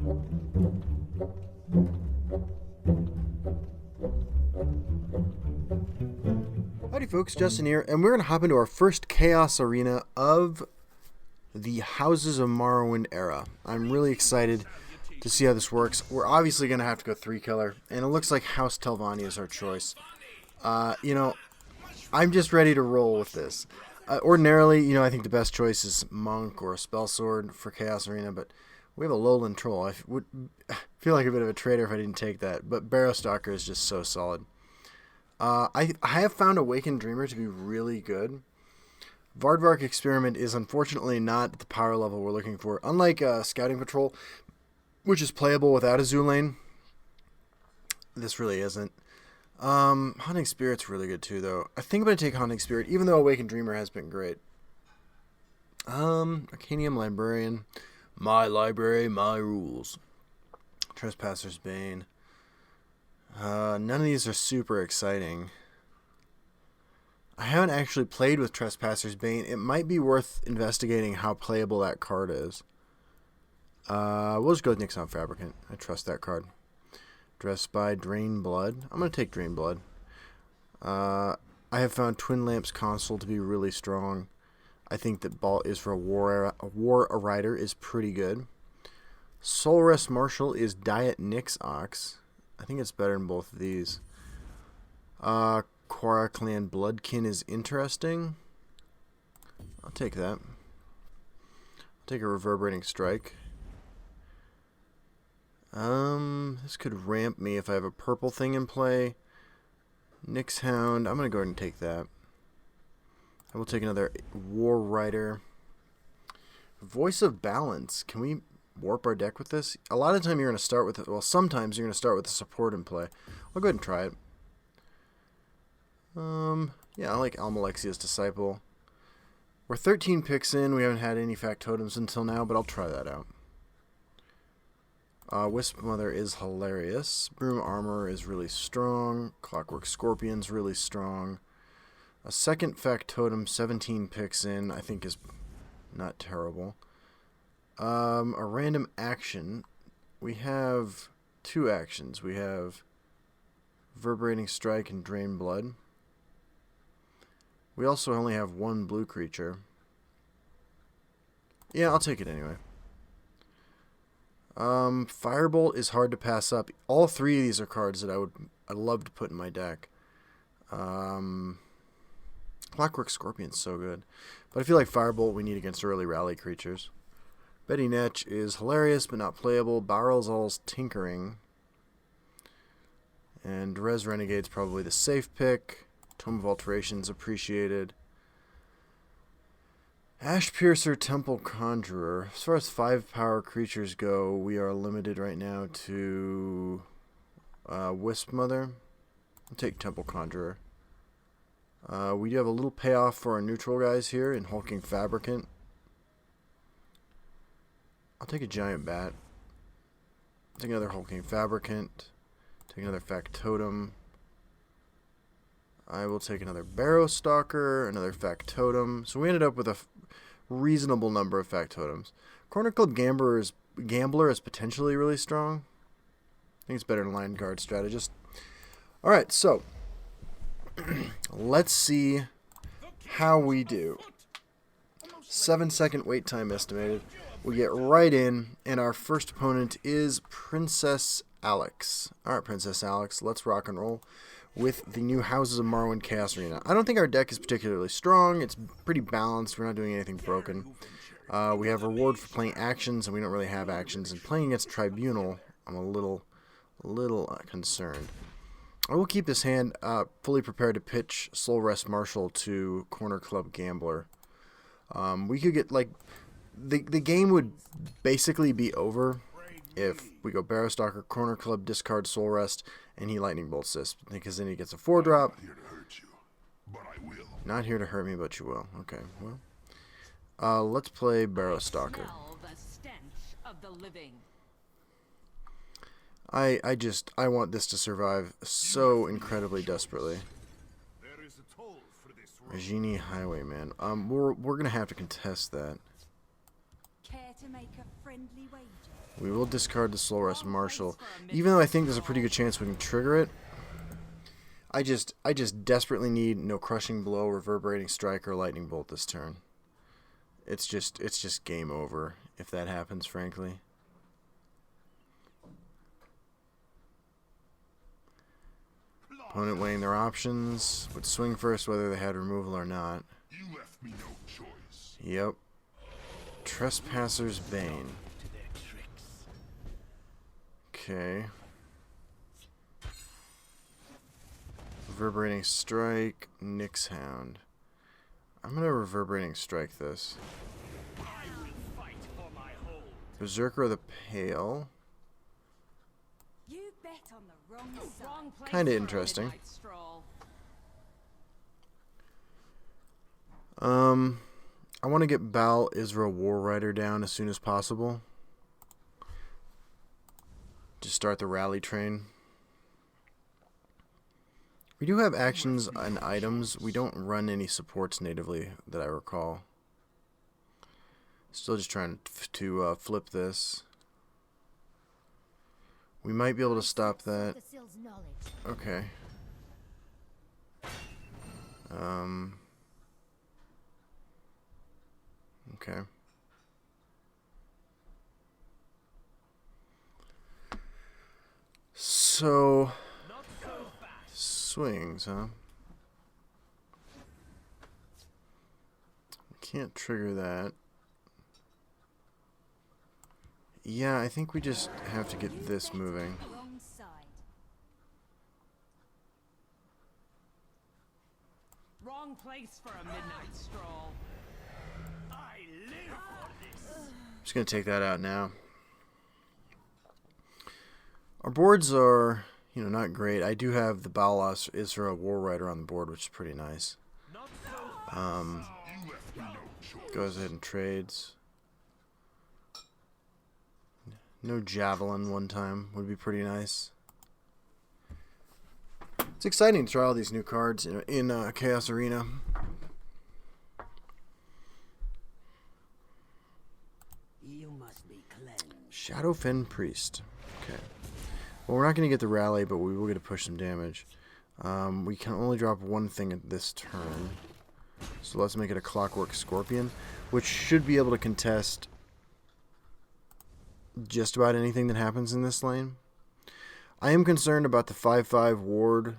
Howdy folks, Justin here, and we're going to hop into our first Chaos Arena of the Houses of Morrowind era. I'm really excited to see how this works. We're obviously going to have to go 3-color, and it looks like House Telvanni is our choice. You know, I'm just ready to roll with this. Ordinarily, you know, I think the best choice is Monk or Spell Sword for Chaos Arena, but we have a Lowland Troll. I would feel like a bit of a traitor if I didn't take that, but Barrow Stalker is just so solid. I have found Awakened Dreamer to be really good. Vardvark Experiment is unfortunately not the power level we're looking for. Unlike Scouting Patrol, which is playable without a zoo lane, this really isn't. Hunting Spirit's really good too, though. I think I'm going to take Hunting Spirit, even though Awakened Dreamer has been great. Arcanium Librarian. My library, my rules. Trespasser's Bane. None of these are super exciting. I haven't actually played with Trespasser's Bane. It might be worth investigating how playable that card is. We'll just go with Nix-ox Fabricant. I trust that card. Dressed by Drain Blood. I'm going to take Drain Blood. I have found Twin Lamps Consul to be really strong. I think that Ball is for a War Rider is pretty good. Soulrest Marshal is Diet Nix-ox. I think it's better than both of these. Quara Clan Bloodkin is interesting. I'll take that. I'll take a Reverberating Strike. This could ramp me if I have a purple thing in play. Nyx Hound. I'm going to go ahead and take that. I will take another War Rider. Voice of Balance. Can we warp our deck with this? A lot of the time you're going to start with it. Well, sometimes you're going to start with a support in play. I'll go ahead and try it. Yeah, I like Almalexia's Disciple. We're 13 picks in. We haven't had any factotums until now, but I'll try that out. Wisp Mother is hilarious. Broom Armor is really strong. Clockwork Scorpion's really strong. A second factotum, 17 picks in, I think is not terrible. A random action. We have 2 actions. We have Reverberating Strike and Drain Blood. We also only have 1 blue creature. Yeah, I'll take it anyway. Firebolt is hard to pass up. All 3 of these are cards that I'd love to put in my deck. Clockwork Scorpion's so good. But I feel like Firebolt we need against early rally creatures. Betty Netch is hilarious but not playable. Barrelzal's Tinkering. And Res Renegade's probably the safe pick. Tome of Alteration's appreciated. Ash Piercer, Temple Conjurer. As far as 5-power creatures go, we are limited right now to Wisp Mother. I'll take Temple Conjurer. We do have a little payoff for our neutral guys here in Hulking Fabricant. I'll take a Giant Bat. Take another Hulking Fabricant. Take another Factotum. I will take another Barrow Stalker, another Factotum. So we ended up with a reasonable number of Factotums. Corner Club Gambler is potentially really strong. I think it's better than Line Guard Strategist. Alright, so let's see how we do. 7-second wait time estimated. We get right in, and our first opponent is Princess Alex. Alright, Princess Alex, let's rock and roll with the new Houses of Morrowind Chaos Arena. I don't think our deck is particularly strong. It's pretty balanced. We're not doing anything broken. We have reward for playing actions, and we don't really have actions. And playing against Tribunal, I'm a little concerned. I will keep this hand fully prepared to pitch Soulrest Marshal to Corner Club Gambler. We could get, like, the game would basically be over if we go Barrow Stalker, Corner Club, discard Soulrest, and he Lightning Bolt Sis, because then he gets a 4-drop. Not here to hurt me, but you will. Okay, well. Let's play Barrow Stalker. I want this to survive so incredibly desperately. Regini Highwayman. We're gonna have to contest that. Care to make a friendly wager? We will discard the Slow Rest Marshal. Even though I think there's a pretty good chance we can trigger it, I just desperately need no Crushing Blow, Reverberating Strike, or Lightning Bolt this turn. It's just game over if that happens, frankly. Opponent weighing their options. Would swing first whether they had removal or not. You left me no choice. Yep. Trespasser's Bane. Okay. Reverberating Strike, Nyx Hound. I'm gonna Reverberating Strike this. Berserker of the Pale. Kinda interesting. I want to get Baal Isra War Rider down as soon as possible. Just start the rally train. We do have actions and items. We don't run any supports natively that I recall. Still just trying to flip this. We might be able to stop that. Okay. Okay. So, swings, huh? Can't trigger that. Yeah, I think we just have to get this moving. Wrong place for a midnight stroll. I live for this. Just gonna take that out now. Our boards are, not great. I do have the Baal Isra War Rider on the board, which is pretty nice. Goes ahead and trades. No Javelin one time would be pretty nice. It's exciting to try all these new cards in Chaos Arena. You must be cleansed. Shadowfen Priest. Okay. Well, we're not going to get the rally, but we will get to push some damage. We can only drop one thing at this turn. So let's make it a Clockwork Scorpion, which should be able to contest just about anything that happens in this lane. I am concerned about the 5/5 Ward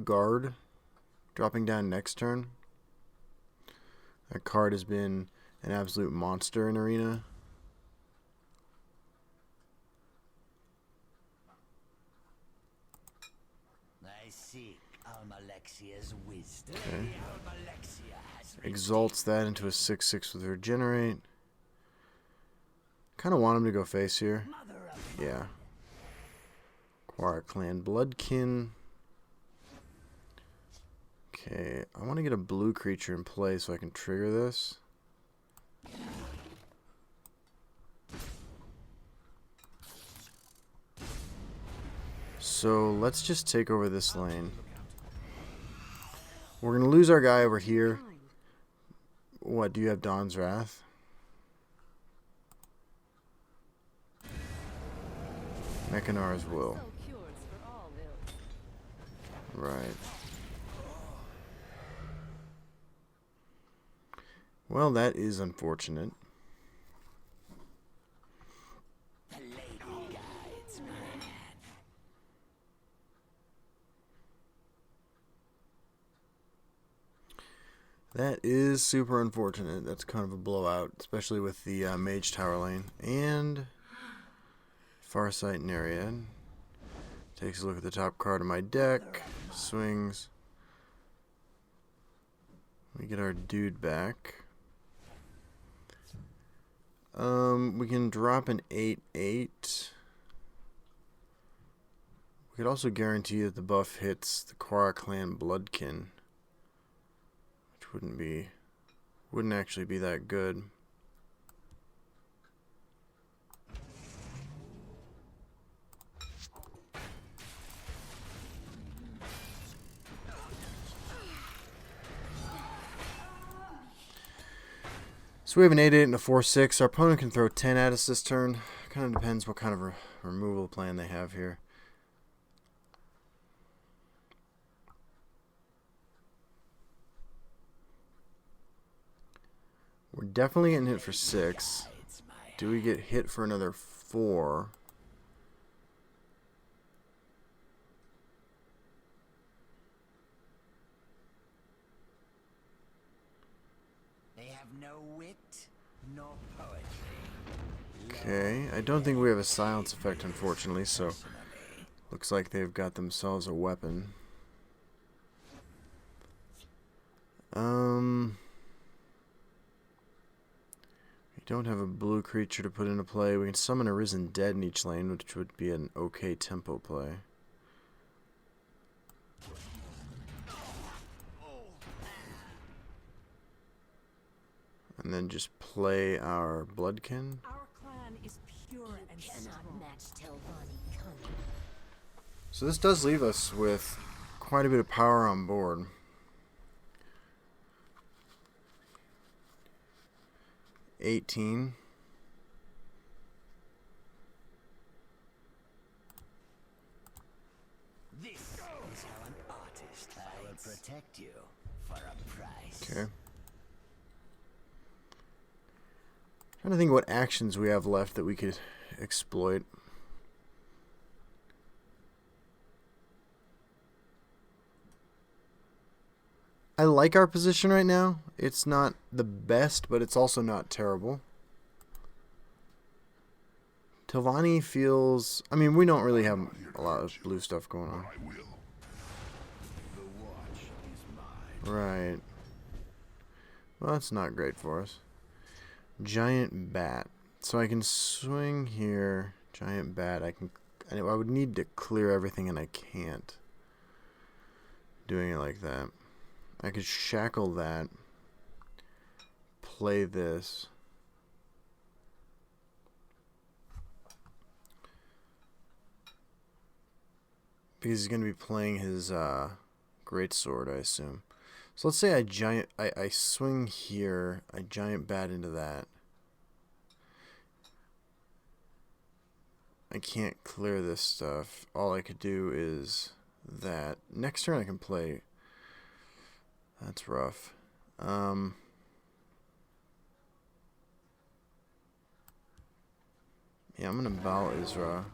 Guard dropping down next turn. That card has been an absolute monster in Arena. I seek Almalexia's wisdom. Okay. Exalts that into a 6/6 with Regenerate. Kind of want him to go face here. Yeah. Quara Clan Bloodkin. Okay, I want to get a blue creature in play so I can trigger this. So let's just take over this lane. We're going to lose our guy over here. What, do you have Dawn's Wrath? Mechanar's Will. Right. Well, that is unfortunate. The lady guides man. That is super unfortunate. That's kind of a blowout, especially with the Mage Tower lane. And Farsight Nereid. Takes a look at the top card of my deck. Swings. We get our dude back. We can drop an 8/8. We could also guarantee that the buff hits the Quara Clan Bloodkin, which wouldn't actually be that good. So we have an 8/8 and a 4/6. Our opponent can throw 10 at us this turn. Kind Kind of depends what kind of removal plan they have here. We're definitely getting hit for 6. Do we get hit for another 4? They have no wit, nor poetry. Okay, I don't think we have a silence effect, unfortunately, so looks like they've got themselves a weapon. We don't have a blue creature to put into play. We can summon a Risen Dead in each lane, which would be an okay tempo play. And then just play our Bloodkin. Our clan is pure and strong. So this does leave us with quite a bit of power on board. $18. This is how an artist I will protect you for a price. Okay. Trying to think what actions we have left that we could exploit. I like our position right now. It's not the best, but it's also not terrible. Tilvani feels... I mean, we don't really have a lot of blue stuff going on. I will. The watch is mine. Right. Well, that's not great for us. Giant bat. So I can swing here. Giant bat. I would need to clear everything, and I can't. Doing it like that. I could shackle that. Play this. Because he's going to be playing his greatsword, I assume. So let's say I swing here, I giant bat into that. I can't clear this stuff. All I could do is that. Next turn I can play. That's rough. Yeah, I'm gonna bow Isra.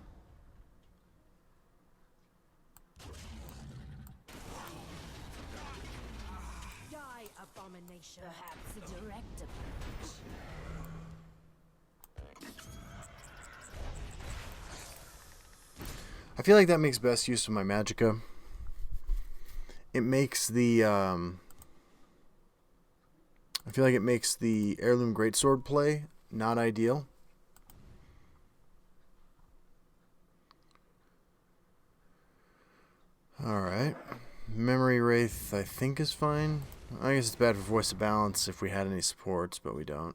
Die, abomination. Perhaps a direct approach. I feel like that makes best use of my magicka. It makes the I feel like it makes the heirloom greatsword play not ideal. Alright. Memory Wraith I think is fine. I guess it's bad for Voice of Balance if we had any supports, but we don't.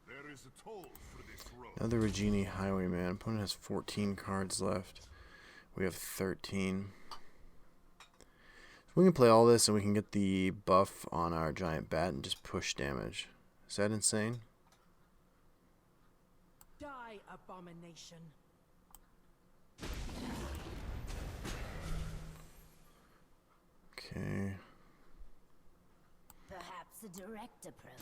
There is a toll for this road. Another Regini Highwayman. Opponent has 14 cards left. We have 13. So we can play all this and we can get the buff on our giant bat and just push damage. Is that insane? Die, abomination. Okay. Perhaps a direct approach.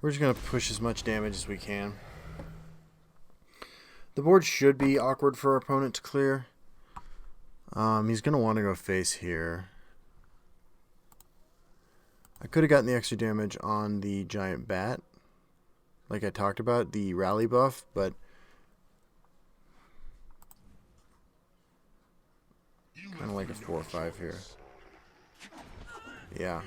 We're just going to push as much damage as we can. The board should be awkward for our opponent to clear. He's going to want to go face here. I could have gotten the extra damage on the giant bat, like I talked about, the rally buff, but kind of like a 4 or 5 here. Yeah.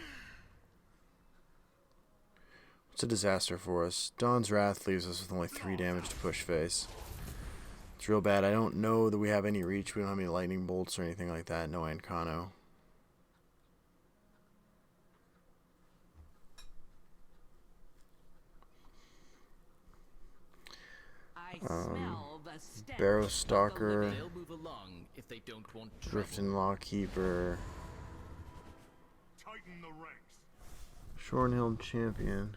It's a disaster for us. Dawn's Wrath leaves us with only 3 damage to push face. It's real bad. I don't know that we have any reach. We don't have any lightning bolts or anything like that. No Ancano. smell the stench Barrow of the Stalker, living. They'll move along if they don't want Drifting Lawkeeper, Tighten the ranks. Shornhill Champion.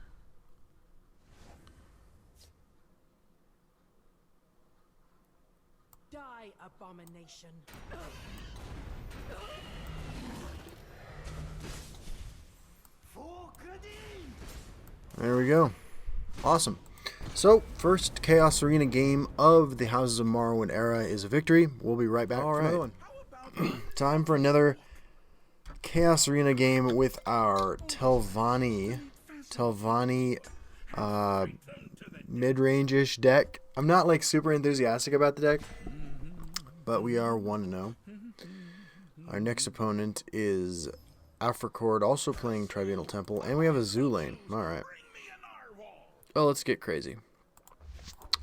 Die, abomination. There we go. Awesome. So, first Chaos Arena game of the Houses of Morrowind era is a victory. We'll be right back for another one. Time for another Chaos Arena game with our Telvanni mid-range-ish deck. I'm not like super enthusiastic about the deck, but we are 1-0. Our next opponent is Africord, also playing Tribunal Temple, and we have a Zoo Lane. Alright. Oh, let's get crazy.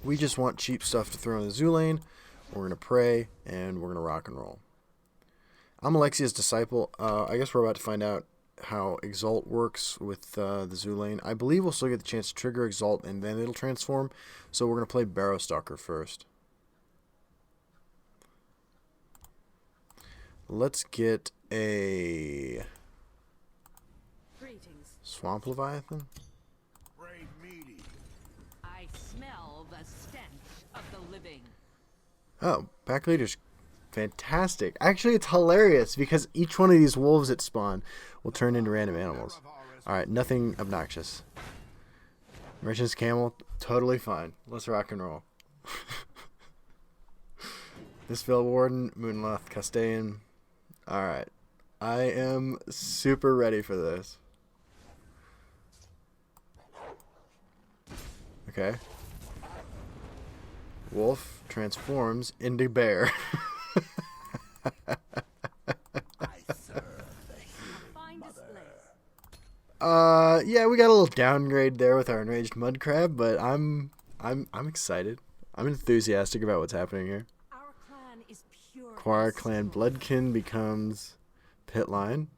We just want cheap stuff to throw in the Zoo Lane. We're going to pray, and we're going to rock and roll. I'm Alexia's disciple. I guess we're about to find out how Exalt works with the Zoo Lane. I believe we'll still get the chance to trigger Exalt, and then it'll transform. So we're going to play Barrow Stalker first. Let's get a Greetings. Swamp Leviathan. Brave meaty. I smell the stench of the living. Oh, pack leader's fantastic. Actually, it's hilarious because each one of these wolves that spawn will turn into random animals. Alright, nothing obnoxious. Merchant's Camel, totally fine. Let's rock and roll. This Field Warden, Moonloth Castellan. Alright. I am super ready for this. Okay. Wolf transforms into bear. Fine display. Yeah, we got a little downgrade there with our enraged mud crab, but I'm excited. I'm enthusiastic about what's happening here. Our clan is pure. Quara Clan Bloodkin becomes Pitline.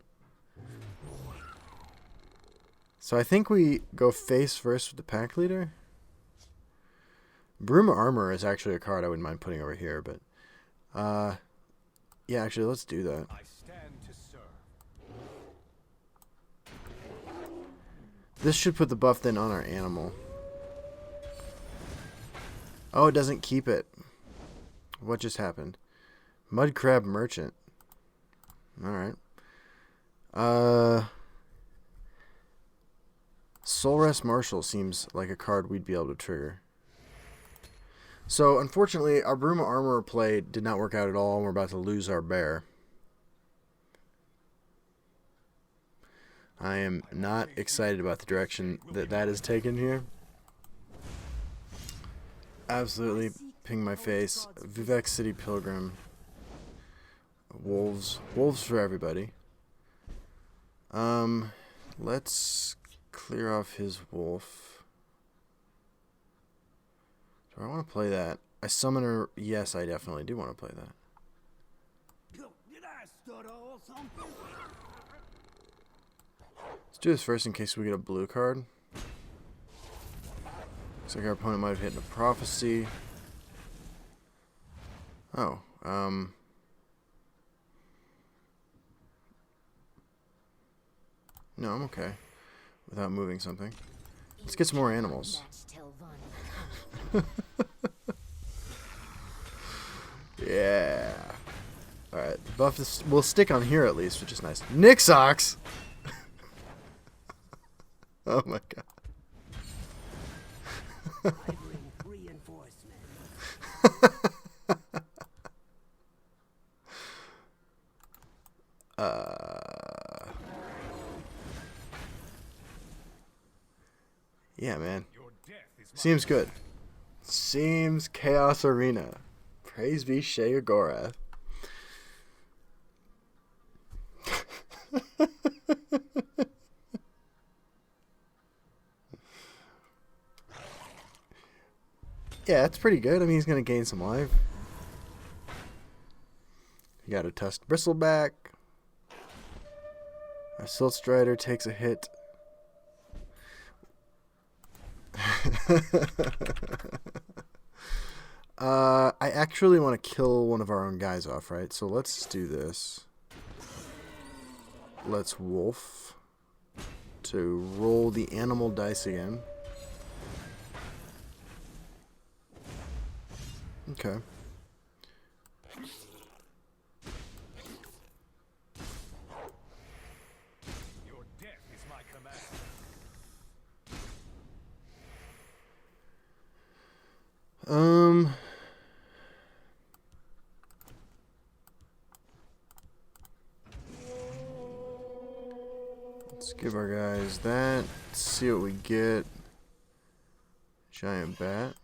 So I think we go face first with the pack leader. Broom Armor is actually a card I wouldn't mind putting over here, but yeah, actually let's do that. I stand to serve. This should put the buff then on our animal. Oh, it doesn't keep it. What just happened? Mud Crab Merchant. Alright. Soul Rest Marshal seems like a card we'd be able to trigger. So, unfortunately, our Bruma Armor play did not work out at all, and we're about to lose our bear. I am not excited about the direction that that is taken here. Absolutely ping my face. Vivek City Pilgrim. Wolves. Wolves for everybody. Let's clear off his wolf. Do I want to play that? I summoner. Yes, I definitely do want to play that. Did I stutter or something? Let's do this first in case we get a blue card. Looks like our opponent might have hit a prophecy. Oh, no, I'm okay without moving something. Let's get some more animals. Yeah. Alright, the buff is, will stick on here at least, which is nice. Nix-ox! Oh my god. I bring reinforcement. Yeah, man. Your death is my Seems good. Seems Chaos Arena. Praise be Sheogorath. Yeah, that's pretty good. I mean, he's going to gain some life. You got a tusked bristleback. Our Silt Strider takes a hit. I actually want to kill one of our own guys off, right? So let's do this. Let's wolf to roll the animal dice again. Okay. Your death is my command. Let's give our guys that. Let's see what we get. Giant bat.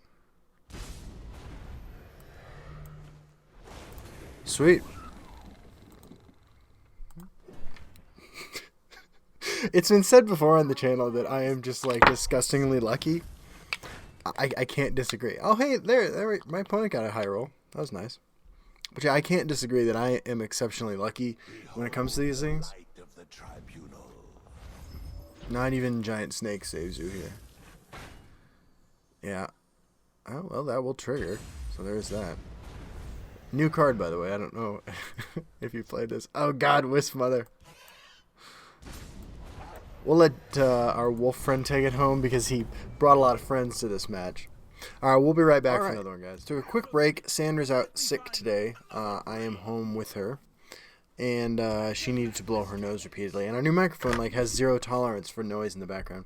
Sweet. It's been said before on the channel that I am just like disgustingly lucky. I can't disagree. Oh hey, there my opponent got a high roll. That was nice. But yeah, I can't disagree that I am exceptionally lucky when it comes to these things. Light of the tribunal. Not even giant snake saves you here. Yeah. Oh well, that will trigger. So there's that. New card, by the way. I don't know if you played this. Oh God, Wisp Mother. We'll let our wolf friend take it home because he brought a lot of friends to this match. Alright, we'll be right back for another one, guys. So a quick break. Sandra's out sick today. I am home with her. And she needed to blow her nose repeatedly. And our new microphone has 0 tolerance for noise in the background.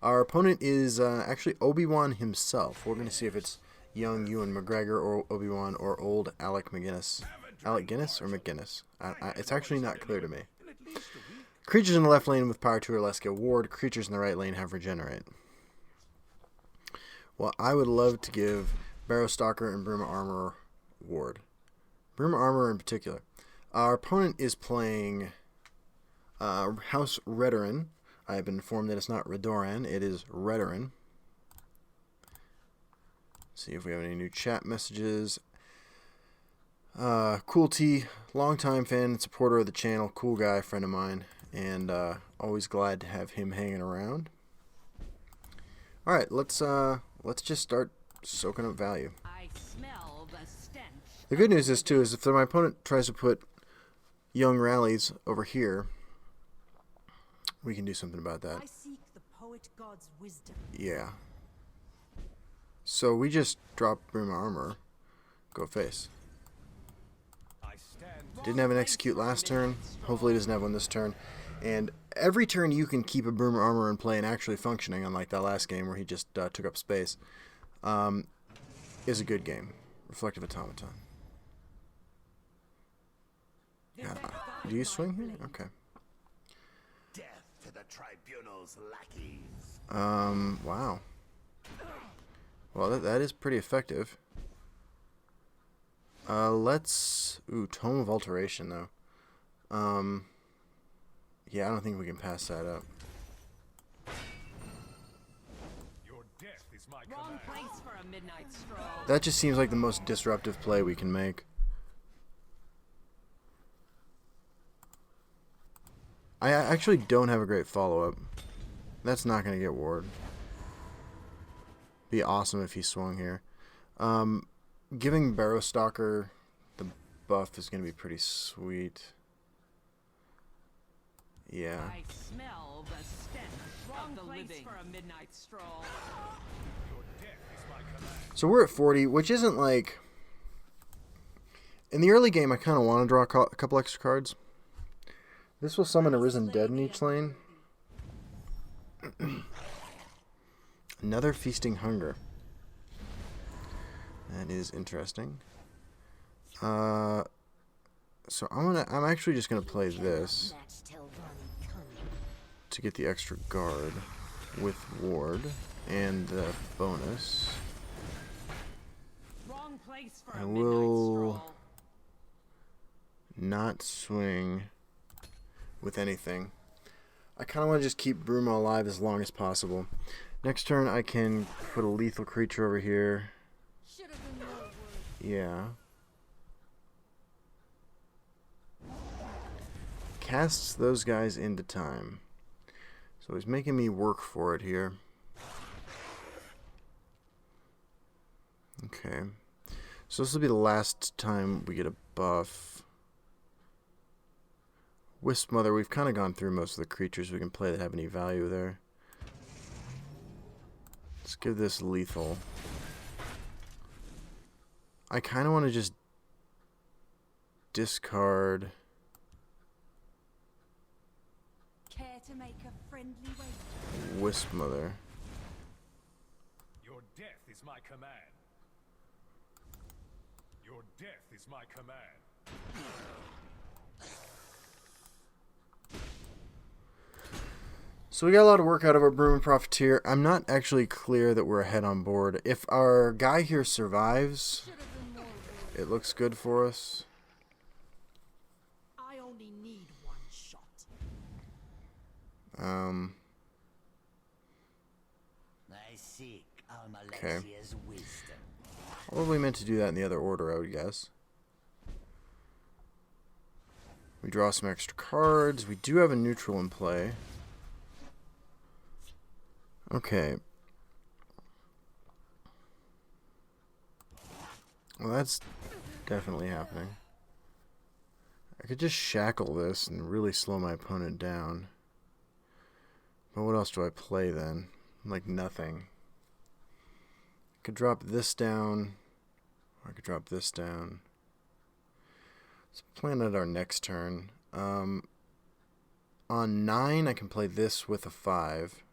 Our opponent is actually Obi-Wan himself. We're going to see if it's young Ewan McGregor or Obi-Wan or old Alec McGinnis. Alec Guinness or McGinnis? It's actually not clear to me. Creatures in the left lane with power 2 or less get ward. Creatures in the right lane have regenerate. Well, I would love to give Barrowstalker and Bruma Armor ward. Bruma Armor in particular. Our opponent is playing House Redoran. I have been informed that it's not Redoran, it is Redoran. See if we have any new chat messages. Cool T, longtime fan and supporter of the channel, cool guy, friend of mine, and always glad to have him hanging around. All right, let's just start soaking up value. I smell the stench. The good news is too is if my opponent tries to put young rallies over here, we can do something about that. I seek the poet god's wisdom. Yeah. So we just drop Bruma Armor, go face. I stand. Didn't have an execute last turn. Hopefully, it doesn't have one this turn. And every turn you can keep a Bruma Armor in play and actually functioning, unlike that last game where he just took up space, is a good game. Reflective Automaton. Yeah. Do you swing here? Okay. Death to the tribunal's lackeys. Wow. Well, that is pretty effective. Let's... Ooh, Tome of Alteration, though. Yeah, I don't think we can pass that up. Your death is my Wrong command. place for a midnight stroll. That just seems like the most disruptive play we can make. I actually don't have a great follow-up. That's not going to get ward. Be awesome if he swung here. Giving Barrowstalker the buff is going to be pretty sweet. Yeah. I smell the stench. Wrong place for a midnight stroll. Your death is my command. So we're at 40, which isn't like... In the early game, I kind of want to draw a couple extra cards. This will summon a Risen Dead in each lane. Another Feasting Hunger. That is interesting. So I'm actually just gonna play this Match till one come. to get the extra guard with ward and the bonus. Wrong place for I a midnight will stroll. not swing with anything. I kind of want to just keep Bruma alive as long as possible. Next turn I can put a lethal creature over here. Should have been more work. Yeah. Casts those guys into time. So he's making me work for it here. Okay. So this will be the last time we get a buff. Wisp Mother, we've kind of gone through most of the creatures we can play that have any value there. Let's give this lethal. I kind of want to just discard. Care to make a friendly wager? Wisp Mother. Your death is my command. Your death is my command. So we got a lot of work out of our Broom and Profiteer. I'm not actually clear that we're ahead on board. If our guy here survives, it looks good for us. I only need one shot. I seek Okay. Almalexia's wisdom. Probably meant to do that in the other order, I would guess. We draw some extra cards. We do have a neutral in play. Okay. Well, that's definitely happening. I could just shackle this and really slow my opponent down. But what else do I play then? Like nothing. I could drop this down. Or I could drop this down. Let's plan it our next turn. On 9, I can play this with a 5.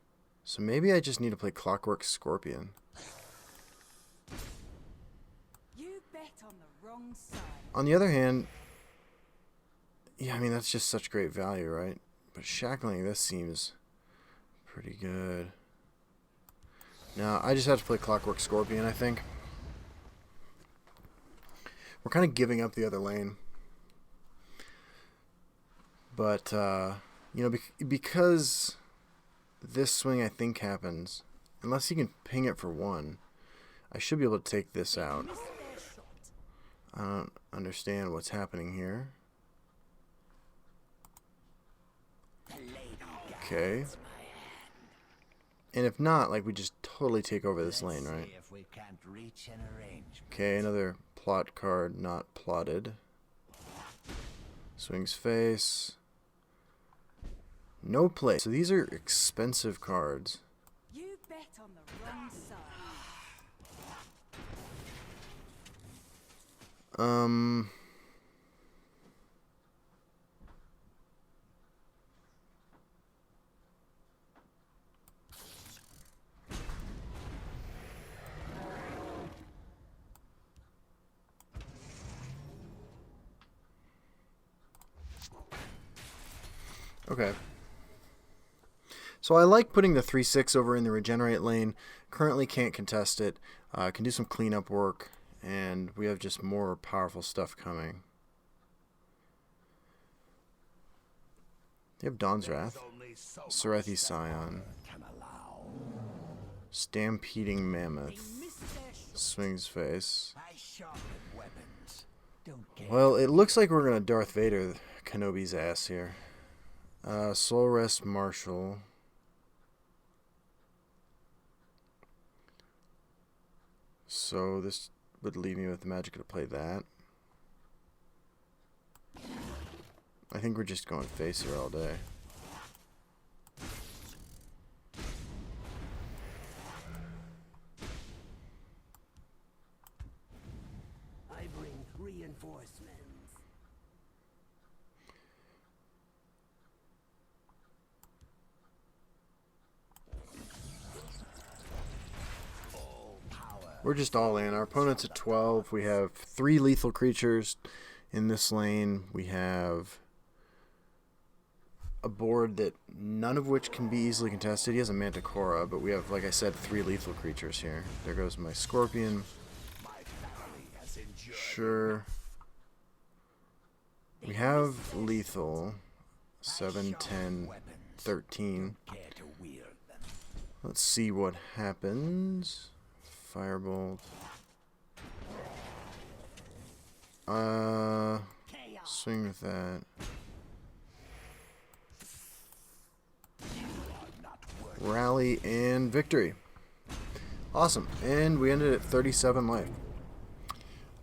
So maybe I just need to play Clockwork Scorpion. You bet on the wrong side. On the other hand, yeah, I mean, that's just such great value, right? But shackling this seems pretty good. Now, I just have to play Clockwork Scorpion, I think. We're kind of giving up the other lane. But, you know, because this swing, I think, happens, unless he can ping it for 1, I should be able to take this out. I don't understand what's happening here. Okay. And if not, like, we just totally take over this lane, right? If we can't reach an arrangement. Okay, another plot card not plotted. Swings face. No play. So these are expensive cards. You bet on the wrong side. Okay. So I like putting the 3/6 over in the regenerate lane. Currently can't contest it. Can do some cleanup work, and we have just more powerful stuff coming. You have Dawn's Wrath, Serethi Scion, Stampeding Mammoth, Swings Face. Well, it looks like we're gonna Darth Vader Kenobi's ass here. Soul Rest Marshal. So this would leave me with the magic to play that. I think we're just going face here all day. I bring reinforcements. We're just all in. Our opponent's at 12. We have 3 lethal creatures in this lane. We have a board that none of which can be easily contested. He has a Manticora, but we have, like I said, 3 lethal creatures here. There goes my Scorpion. Sure. We have lethal. 7, 10, 13. Let's see what happens. Firebolt. Swing with that. Rally and victory. Awesome. And we ended at 37 life.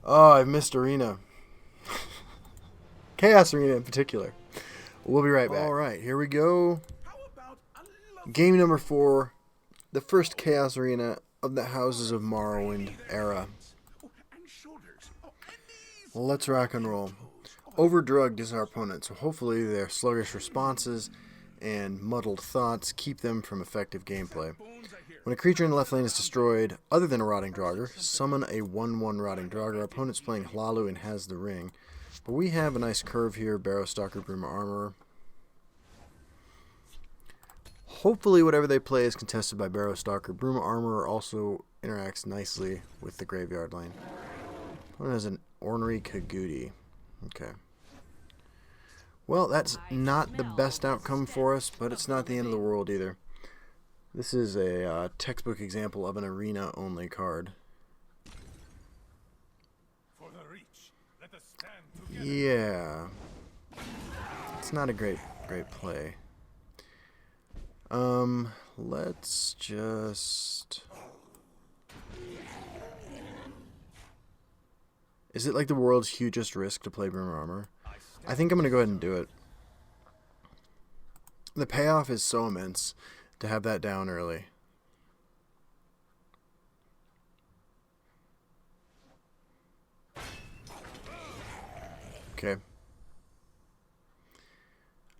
Oh, I've missed Arena. Chaos Arena in particular. We'll be right back. Alright, here we go. Game number 4. The first Chaos Arena of the Houses of Morrowind era. Let's rock and roll. Overdrugged is our opponent, so hopefully their sluggish responses and muddled thoughts keep them from effective gameplay. When a creature in the left lane is destroyed, other than a Rotting Draugr, summon a 1/1 Rotting Draugr. Our opponent's playing Hlalu and has the ring. But we have a nice curve here, Barrowstalker, Bruma Armorer. Hopefully whatever they play is contested by Barrowstalker. Bruma Armorer also interacts nicely with the graveyard lane. Opponent has an Ornery Kagudi. Okay. Well, that's not the best outcome for us, but it's not the end of the world either. This is a textbook example of an arena-only card. For the reach, let us stand together. Yeah. It's not a great play. Let's just... Is it like the world's hugest risk to play Bruma Armor? I think I'm going to go ahead and do it. The payoff is so immense to have that down early. Okay.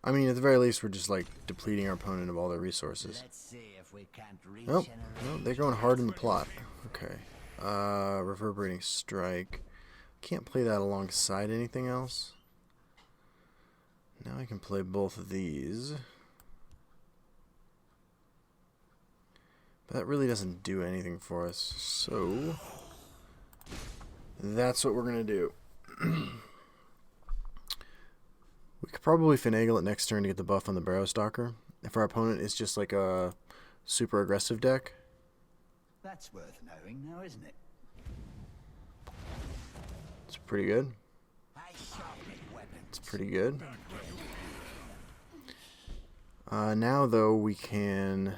I mean, at the very least, we're just like depleting our opponent of all their resources. Let's see if we can't Nope. No, they're going hard in the plot. Okay. Reverberating Strike. Can't play that alongside anything else. Now I can play both of these. But that really doesn't do anything for us. So that's what we're going to do. We could probably finagle it next turn to get the buff on the Barrowstalker. If our opponent is just like a super aggressive deck. That's worth knowing now, isn't it? It's pretty good. I sharpen weapons. It's pretty good. Now, though, we can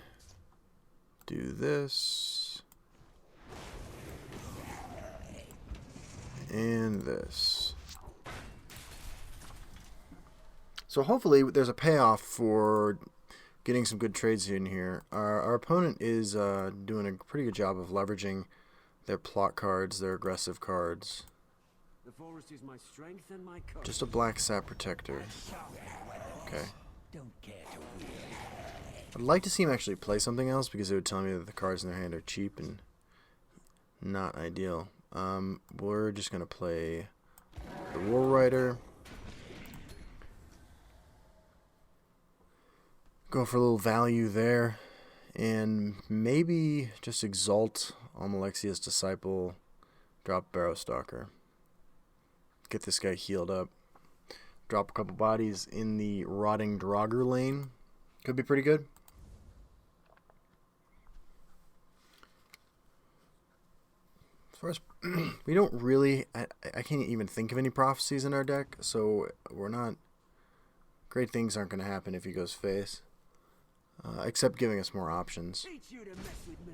do this. And this. So hopefully there's a payoff for getting some good trades in here. Our opponent is doing a pretty good job of leveraging their plot cards, their aggressive cards. The forest is my strength and my courage. Just a Black Sap Protector. Okay. Don't care to win. I'd like to see him actually play something else because it would tell me that the cards in their hand are cheap and not ideal. We're just going to play the War Rider. Go for a little value there. And maybe just Exalt on Alexia's Disciple. Drop Barrowstalker. Get this guy healed up. Drop a couple bodies in the Rotting Draugr lane. Could be pretty good. As far as we don't really, I can't even think of any prophecies in our deck, so we're not. Great things aren't going to happen if he goes face, except giving us more options. Teach you to mess with me.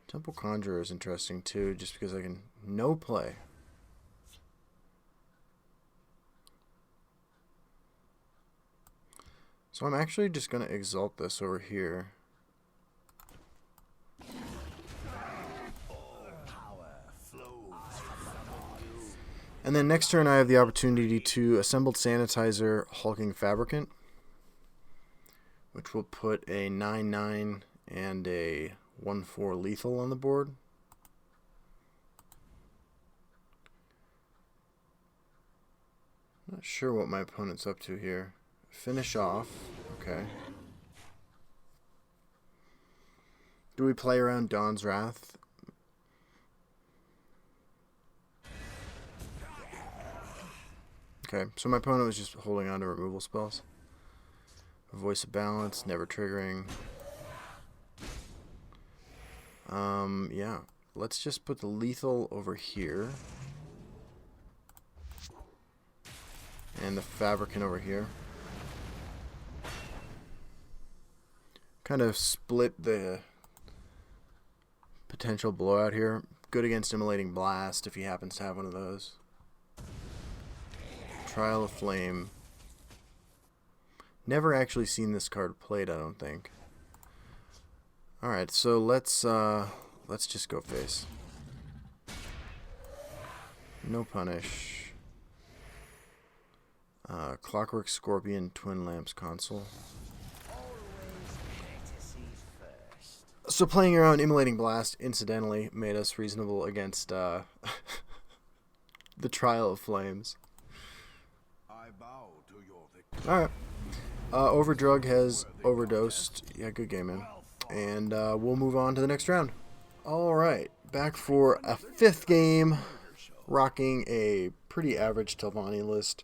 Temple Conjurer is interesting too, just because I can no play. So I'm actually just going to exalt this over here. And then next turn I have the opportunity to Assembled Sanitizer Hulking Fabricant, which will put a 9/9 and a 1/4 lethal on the board. Not sure what my opponent's up to here. Finish off. Okay. Do we play around Dawn's Wrath? Okay, so my opponent was just holding on to removal spells. Voice of Balance, never triggering. Yeah. Let's just put the lethal over here. And the Fabricant over here. Kind of split the potential blowout here. good against Immolating Blast if he happens to have one of those. Trial of Flame. Never actually seen this card played, I don't think. Alright, so let's just go face. No punish. Clockwork Scorpion, Twin Lamps Console. So playing around Immolating Blast, incidentally, made us reasonable against the Trial of Flames. I bow to your victory. Alright. Overdrug has overdosed. Yeah, good game, man. And we'll move on to the next round. Alright, back for a 5th game. Rocking a pretty average Telvanni list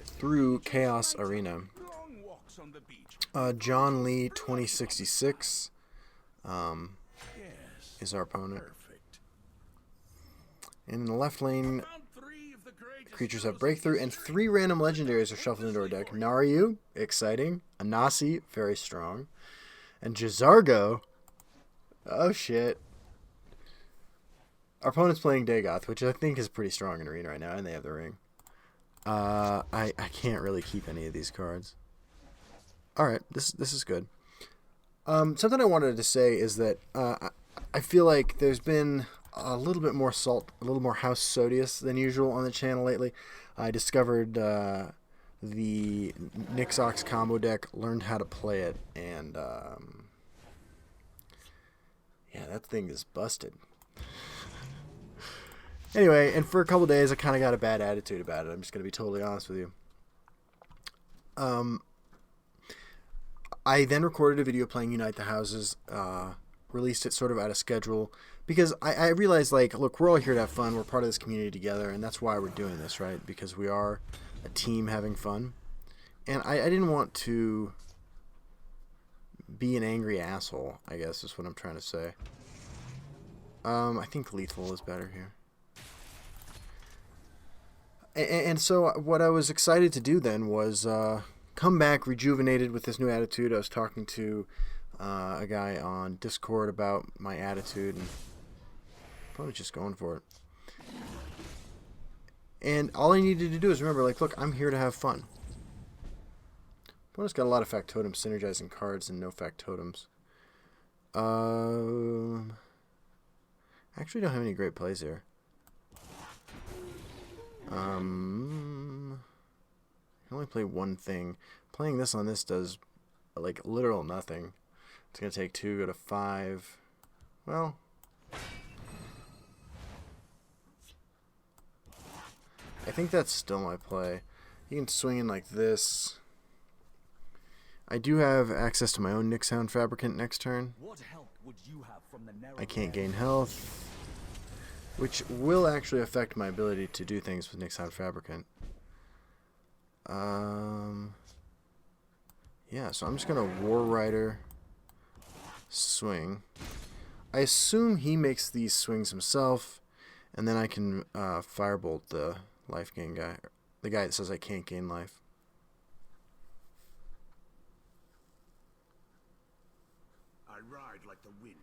through Chaos Arena. Long walks on the beach. Johnlee 2066 Yes. is our opponent. Perfect. And in the left lane, Found 3 of the greatest creatures have heroes breakthrough, in and history. 3 random legendaries are shuffled into our deck. Naryu, exciting. Anasi, very strong. And Jizargo, oh shit. Our opponent's playing Dagoth, which I think is pretty strong in Arena right now, and they have the ring. I can't really keep any of these cards. Alright, this is good. Something I wanted to say is that I feel like there's been a little bit more salt, a little more House Sodius than usual on the channel lately. I discovered the nix-ox combo deck, learned how to play it, and yeah, that thing is busted. Anyway, and for a couple days I kind of got a bad attitude about it. I'm just going to be totally honest with you. I then recorded a video playing Unite the Houses, released it sort of out of schedule, because I realized, like, look, we're all here to have fun. We're part of this community together, and that's why we're doing this, right? Because we are a team having fun. And I didn't want to be an angry asshole, I guess is what I'm trying to say. I think lethal is better here. And so what I was excited to do then was come back rejuvenated with this new attitude. I was talking to a guy on Discord about my attitude, and probably just going for it. And all I needed to do is remember, like, look, I'm here to have fun. Opponent's got a lot of factotums, synergizing cards, and no factotums. Actually don't have any great plays here. I can only play one thing. Playing this on this does, like, literal nothing. It's going to take 2, go to 5. Well, I think that's still my play. You can swing in like this. I do have access to my own Nix-Hound Fabricant next turn. What help would you have from the narrow I can't gain health, which will actually affect my ability to do things with Nix-Hound Fabricant. Yeah, so I'm just gonna War Rider swing. I assume he makes these swings himself, and then I can Firebolt the life gain guy, the guy that says I can't gain life. I ride like the wind.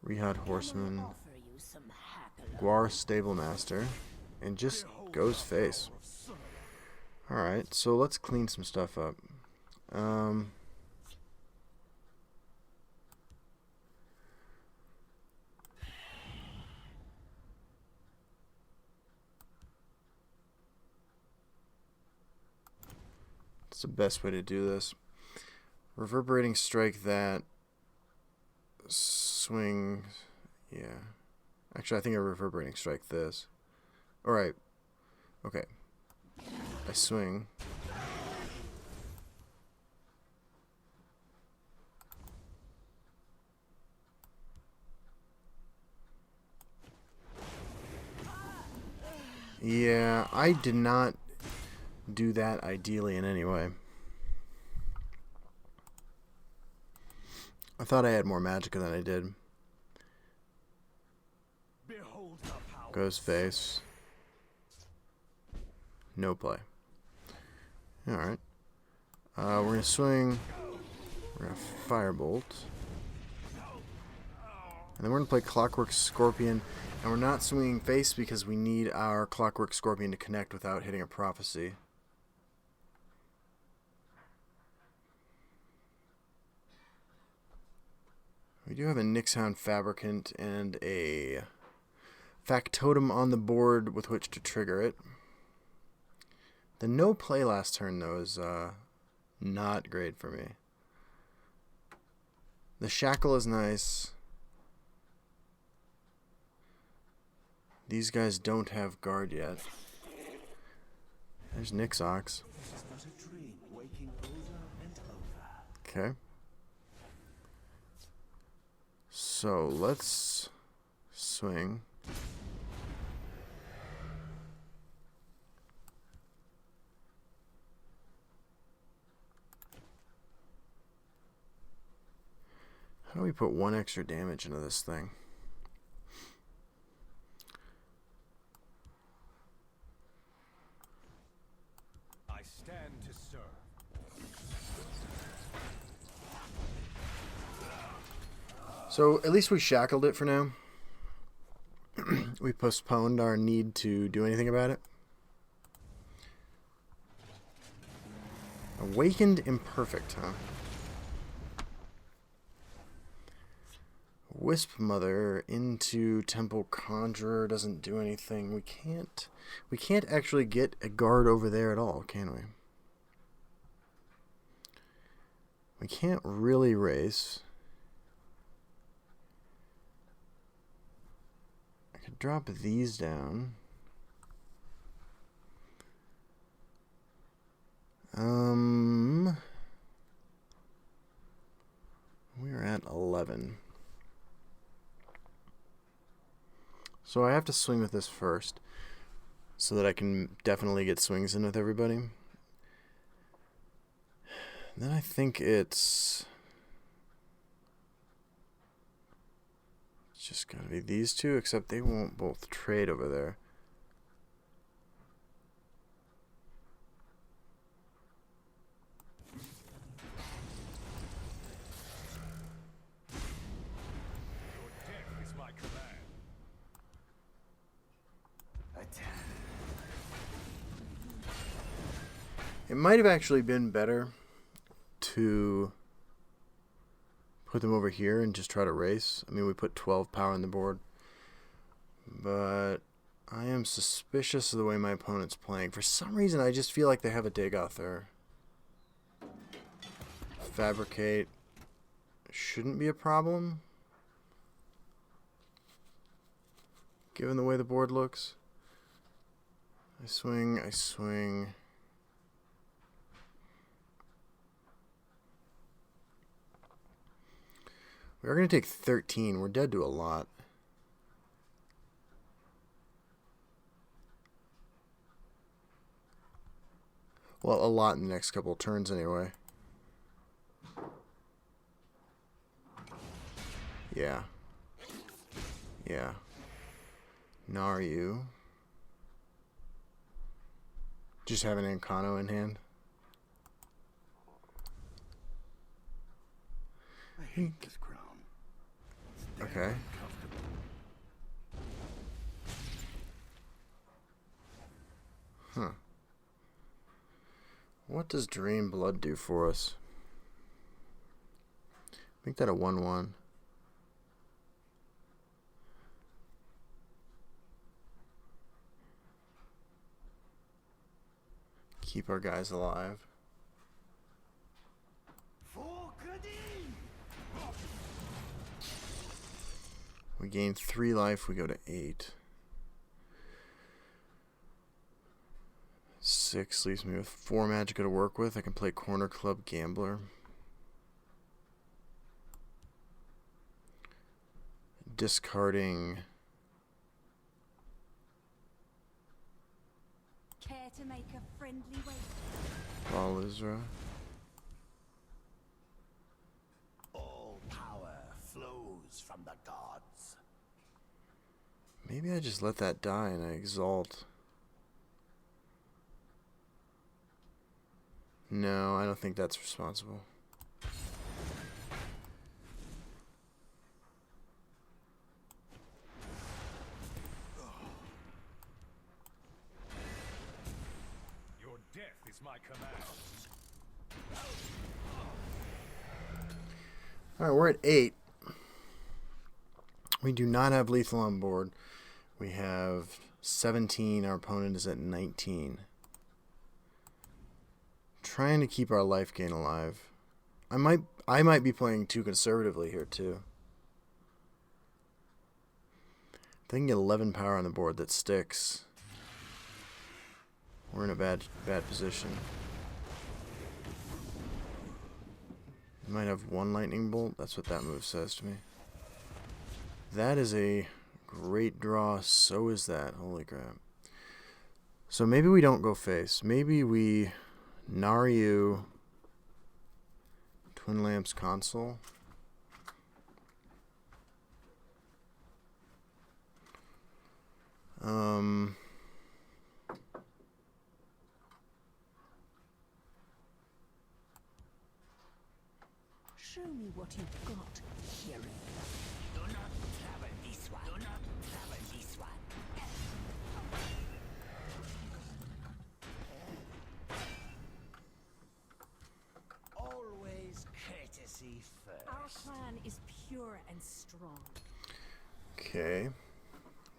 Rehad Horseman, Offer you some hackle. Guar Stable Master, and just goes face. Alright, so let's clean some stuff up. It's the best way to do this. Reverberating Strike that. Swing. Yeah. Actually, I think I Reverberating Strike this. Alright. Okay. I swing. Yeah, I did not do that ideally in any way. I thought I had more Magicka than I did. Behold the power. Goes face. No play. Alright. We're going to swing. We're going to Firebolt. And then we're going to play Clockwork Scorpion. And we're not swinging face because we need our Clockwork Scorpion to connect without hitting a Prophecy. We do have a Nixhound Fabricant and a Factotum on the board with which to trigger it. The no play last turn, though, is not great for me. The Shackle is nice. These guys don't have guard yet. There's nix-ox. Okay. So let's swing. How do we put one extra damage into this thing? I stand to serve. So at least we shackled it for now. We postponed our need to do anything about it. Awakened Imperfect, huh? Wisp Mother into Temple Conjurer doesn't do anything. We can't actually get a guard over there at all, can we? We can't really race. I could drop these down. We're at 11. So I have to swing with this first, so that I can definitely get swings in with everybody. Then I think it's just gotta be these two, except they won't both trade over there. Death is my command. It might have actually been better to put them over here and just try to race. I mean, we put 12 power on the board. But I am suspicious of the way my opponent's playing. For some reason, I just feel like they have a Dagoth there. Fabricate shouldn't be a problem, given the way the board looks. I swing, I swing. We are going to take 13. We're dead to a lot. Well, a lot in the next couple of turns anyway. Yeah. Yeah. Naryu. Just have an Ancano in hand. I hate this crown. It's damn Okay. uncomfortable. Huh. What does Dream Blood do for us? Make that a 1/1. Keep our guys alive. We gain 3 life, we go to 8. 6 leaves me with 4 magicka to work with. I can play Corner Club Gambler. Discarding Care to make a friendly wager? Baluzra. All power flows from the gods. Maybe I just let that die and I exalt. No, I don't think that's responsible. my command. Alright, we're at 8. We do not have lethal on board. We have 17. Our opponent is at 19. Trying to keep our life gain alive. I might be playing too conservatively here too. If they can get 11 power on the board that sticks, we're in a bad position. We might have 1 lightning bolt. That's what that move says to me. That is a great draw. So is that. Holy crap. So maybe we don't go face. Maybe we Naryu Twin Lamps console. Show me what you've got, hero. Do not travel this one. Do not travel this one. Always courtesy first. Our clan is pure and strong. Okay.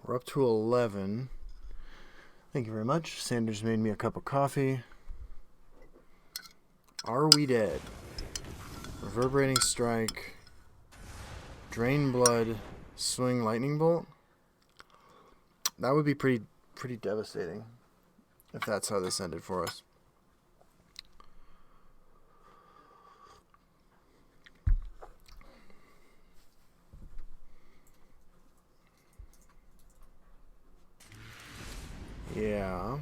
We're up to 11. Thank you very much. Sanders made me a cup of coffee. Are we dead? Reverberating strike. Drain blood. Swing lightning bolt. That would be pretty devastating if that's how this ended for us. Yeah.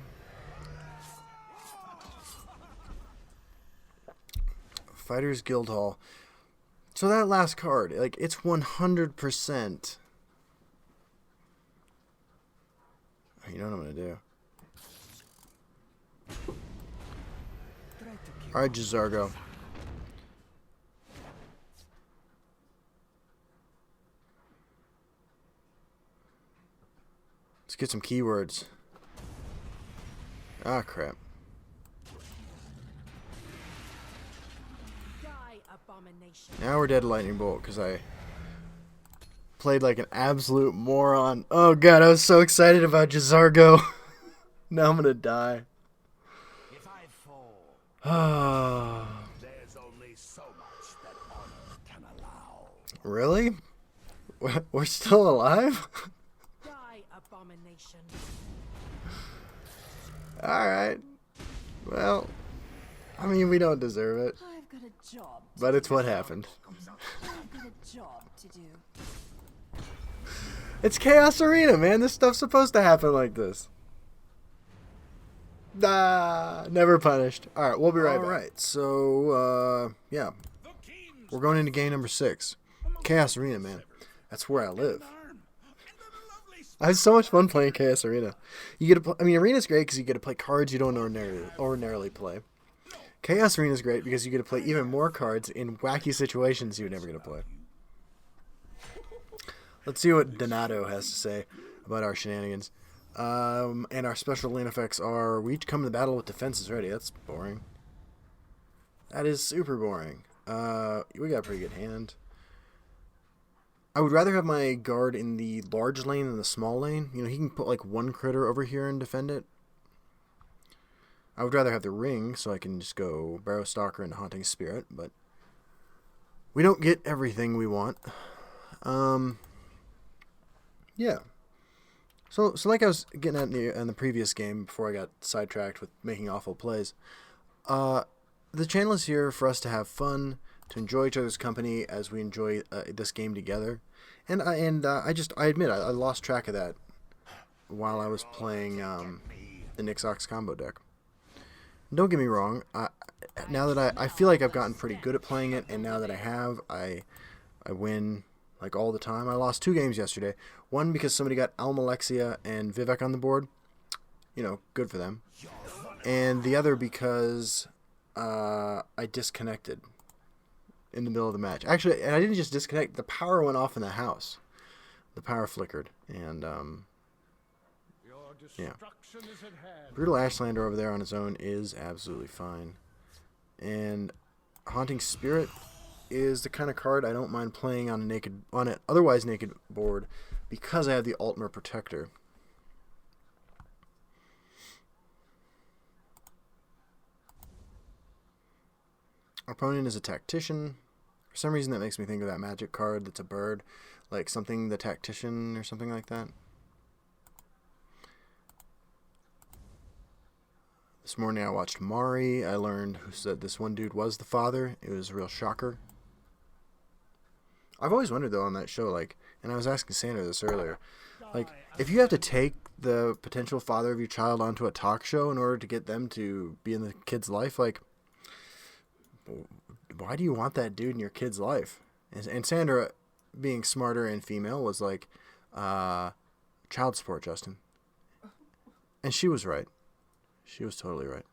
Fighters Guild Hall. So that last card, like, it's 100%. You know what I'm going to do. Alright, Jazargo. Let's get some keywords. Ah, crap. Die, abomination. Now we're dead to lightning bolt because I played like an absolute moron. Oh god, I was so excited about Jazargo. Now I'm gonna die. If I fall, Ah, there's only so much that honor can allow. really? We're still alive? Die, abomination. Alright. Well, I mean, we don't deserve it. I've got a job. But it's what happened. I've got a job to do. It's Chaos Arena, man. This stuff's supposed to happen like this. Never punished. Alright, we'll be right back. Alright, so, yeah. We're going into game number 6. Chaos Arena, man. That's where I live. I had so much fun playing Chaos Arena. You get to, I mean, Arena's great because you get to play cards you don't ordinarily play. Chaos Arena's great because you get to play even more cards in wacky situations you would never get to play. Let's see what Donato has to say about our shenanigans. And our special lane effects are, we each come to battle with defenses ready. That's boring. That is super boring. We got a pretty good hand. I would rather have my guard in the large lane than the small lane. You know, he can put like one critter over here and defend it. I would rather have the ring so I can just go Barrow Stalker and Haunting Spirit, but we don't get everything we want. Yeah. So like I was getting at in the previous game before I got sidetracked with making awful plays, the channel is here for us to have fun, to enjoy each other's company as we enjoy this game together. And I admit I lost track of that while I was playing the nix-ox combo deck. Don't get me wrong. Now that I feel like I've gotten pretty good at playing it, and now that I have, I win like all the time. I lost 2 games yesterday. One because somebody got Almalexia and Vivek on the board. You know, good for them. And the other because I disconnected in the middle of the match. Actually, and I didn't just disconnect. The power went off in the house. The power flickered, and Your Yeah. destruction is at hand. Brutal Ashlander over there on his own is absolutely fine. And Haunting Spirit is the kind of card I don't mind playing on an otherwise naked board because I have the Altmer Protector. Opponent is a Tactician. For some reason that makes me think of that magic card that's a bird, like something the Tactician or something like that. This morning I watched Mari. I learned who said this one dude was the father. It was a real shocker. I've always wondered though on that show, like, and I was asking Sandra this earlier, like, if you have to take the potential father of your child onto a talk show in order to get them to be in the kid's life, like, why do you want that dude in your kid's life? And Sandra, being smarter and female, was like, child support, Justin. And she was right. She was totally right.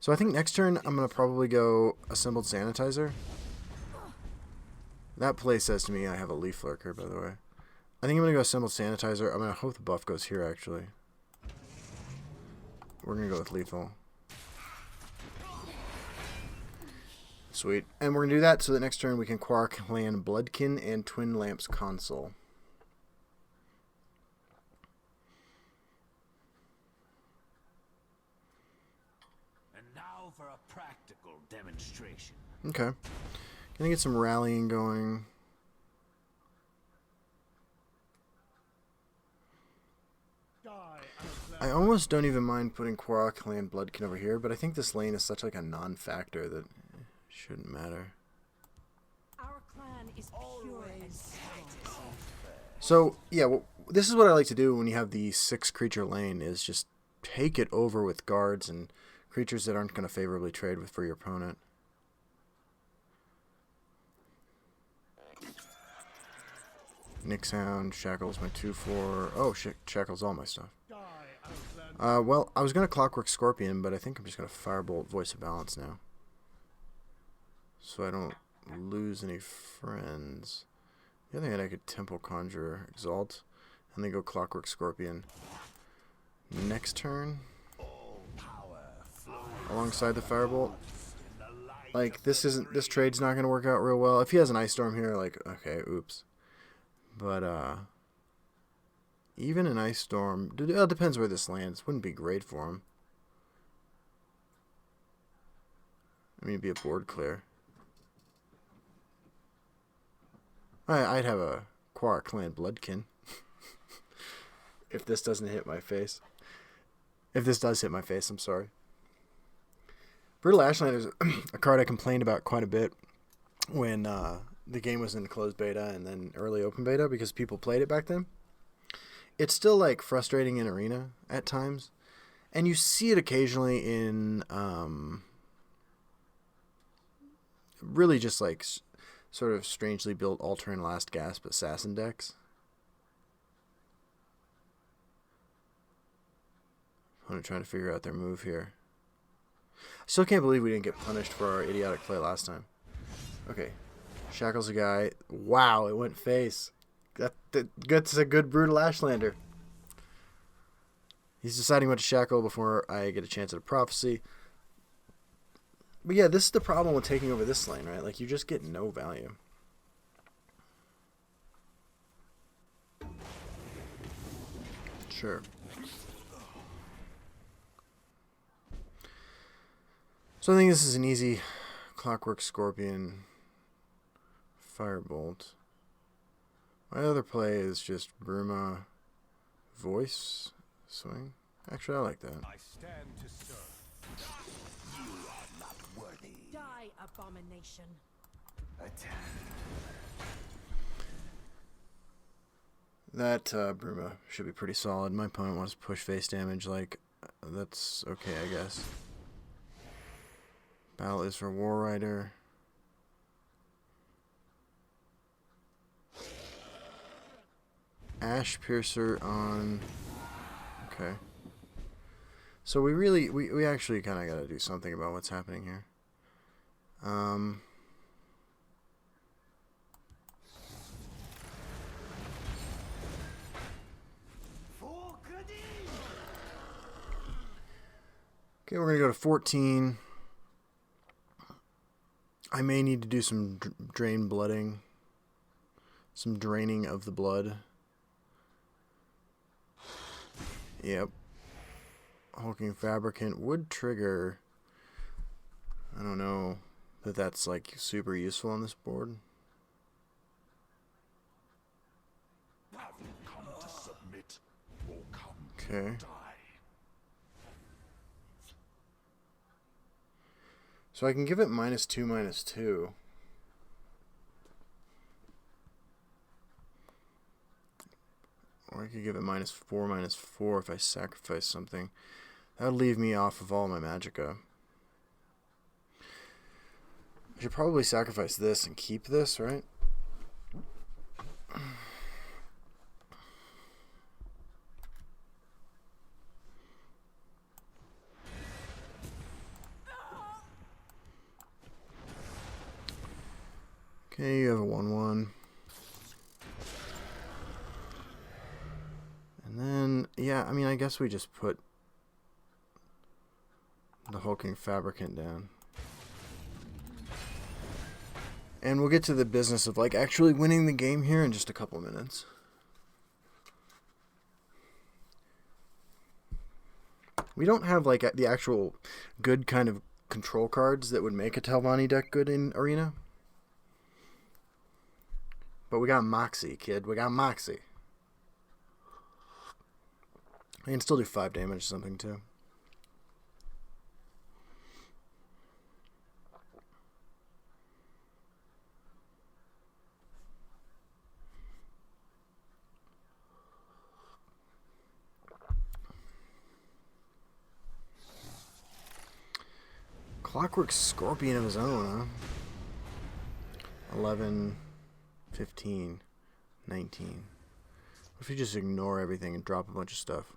So I think next turn I'm going to probably go Assembled Sanitizer. That play says to me I have a Leaf Lurker, by the way. I think I'm going to go Assembled Sanitizer. I'm going to hope the buff goes here, actually. We're going to go with Lethal. Sweet. And we're going to do that so that next turn we can Quark land Bloodkin and Twin Lamps Console. And now for a practical demonstration. Okay. Gonna get some rallying going. I almost don't even mind putting Quark land Bloodkin over here, but I think this lane is such like a non-factor that it shouldn't matter. Our clan is pure and strong. So, yeah, well, this is what I like to do when you have the 6-creature lane, is just take it over with guards and creatures that aren't going to favorably trade with for your opponent. Nix-Hound, Shackles my 2/4. Oh, shit, Shackles all my stuff. Well, I was going to Clockwork Scorpion, but I think I'm just going to Firebolt Voice of Balance now. So I don't lose any friends. The other hand, I could Temple Conjurer, Exalt, and then go Clockwork Scorpion. Next turn, alongside the Firebolt. Like, this trade's not going to work out real well. If he has an Ice Storm here, like, okay, oops. But, even an Ice Storm, it depends where this lands. Wouldn't be great for him. I mean, it'd be a board clear. I'd have a Quark Clan Bloodkin. If this doesn't hit my face. If this does hit my face, I'm sorry. Brutal Ashland is a card I complained about quite a bit when the game was in closed beta and then early open beta because people played it back then. It's still like frustrating in Arena at times, and you see it occasionally in really just like sort of strangely built Alter and Last Gasp assassin decks. I'm trying to figure out their move here. I still can't believe we didn't get punished for our idiotic play last time. Okay, Shackles a guy. Wow, it went face. That's a good Brutal Ashlander. He's deciding what to shackle before I get a chance at a prophecy. But yeah, this is the problem with taking over this lane, right? Like, you just get no value. Sure. So I think this is an easy Clockwork Scorpion Firebolt. My other play is just Bruma Voice Swing. Actually, I like that. I stand to serve. You are not worthy. Die, abomination. Attack. That Bruma should be pretty solid. My opponent wants to push face damage. Like, that's okay, I guess. Battle is for War Rider. Ash Piercer on. Okay. So we actually kind of got to do something about what's happening here. Okay, we're going to go to 14. I may need to do some blooding. Some draining of the blood. Yep. Hulking Fabricant would trigger. I don't know that that's like super useful on this board. Okay. So I can give it -2, -2. Or I could give it -4, -4 if I sacrifice something. That would leave me off of all my magicka. I should probably sacrifice this and keep this, right? Okay, you have a 1/1. And then, yeah, I mean, I guess we just put the Hulking Fabricant down. And we'll get to the business of, like, actually winning the game here in just a couple minutes. We don't have, like, the actual good kind of control cards that would make a Telvanni deck good in Arena. But we got Moxie, kid. We got Moxie. I can still do 5 damage or something, too. Clockwork Scorpion of his own, huh? 11, 15, 19. What if you just ignore everything and drop a bunch of stuff?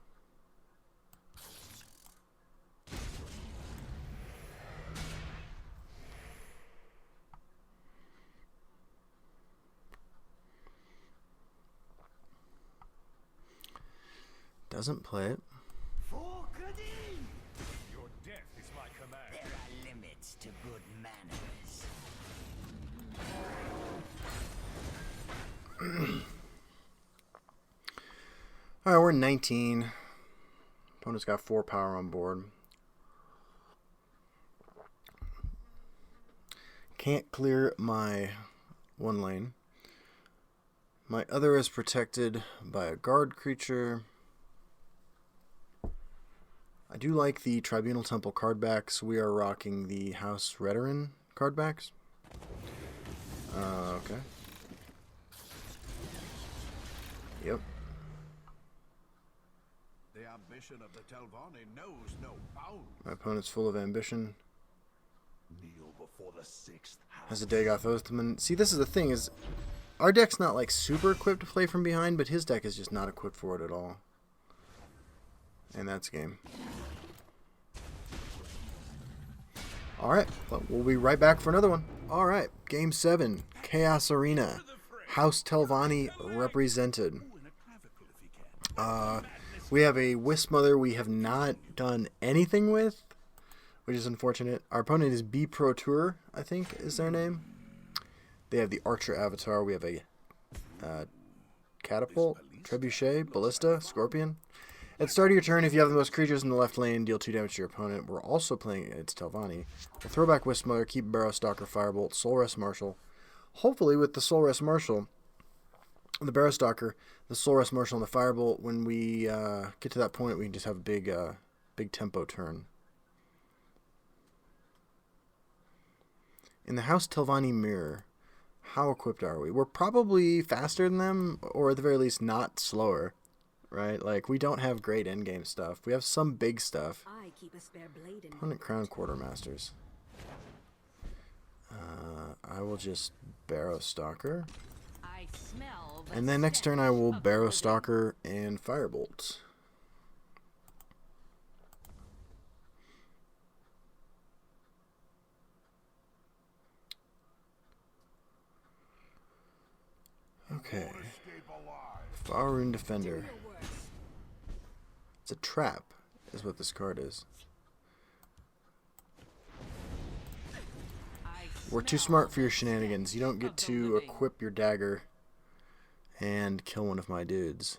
Doesn't play it. Your death is my command. There are limits to good manners. Alright, we're 19. Opponent's got 4 power on board. Can't clear my 1 lane. My other is protected by a guard creature. I do like the Tribunal Temple card backs. We are rocking the House Redoran card backs. Okay. Yep. The ambition of the Telvanni knows no bounds. My opponent's full of ambition. Kneel before the 6th house. Has a Dagoth Oathman. See, this is the thing, is our deck's not like super equipped to play from behind, but his deck is just not equipped for it at all. And that's game. Alright, well, we'll be right back for another one. Alright, Game 7, Chaos Arena. House Telvanni represented. We have a Wisp Mother we have not done anything with, which is unfortunate. Our opponent is B Pro Tour, I think is their name. They have the Archer Avatar. We have a Catapult, Trebuchet, Ballista, Scorpion. At the start of your turn, if you have the most creatures in the left lane, deal 2 damage to your opponent. We're also playing it's Telvanni. We'll throw back Wisp Mother, keep Barrow Stalker, Firebolt, Soul Rest Marshal. Hopefully with the Soul Rest Marshal, the Barrow Stalker, the Soul Rest Marshal, and the Firebolt, when we get to that point, we can just have a big tempo turn. In the House Telvanni Mirror, how equipped are we? We're probably faster than them, or at the very least not slower. Right? Like, we don't have great endgame stuff. We have some big stuff. I keep a spare blade in Opponent Crown Quartermasters. I will just Barrow Stalker. I smell the And then next turn I stench will of Barrow the Stalker and Firebolt. Okay. Faerun Defender. It's a trap, is what this card is. We're too smart for your shenanigans. You don't get to equip your dagger and kill one of my dudes.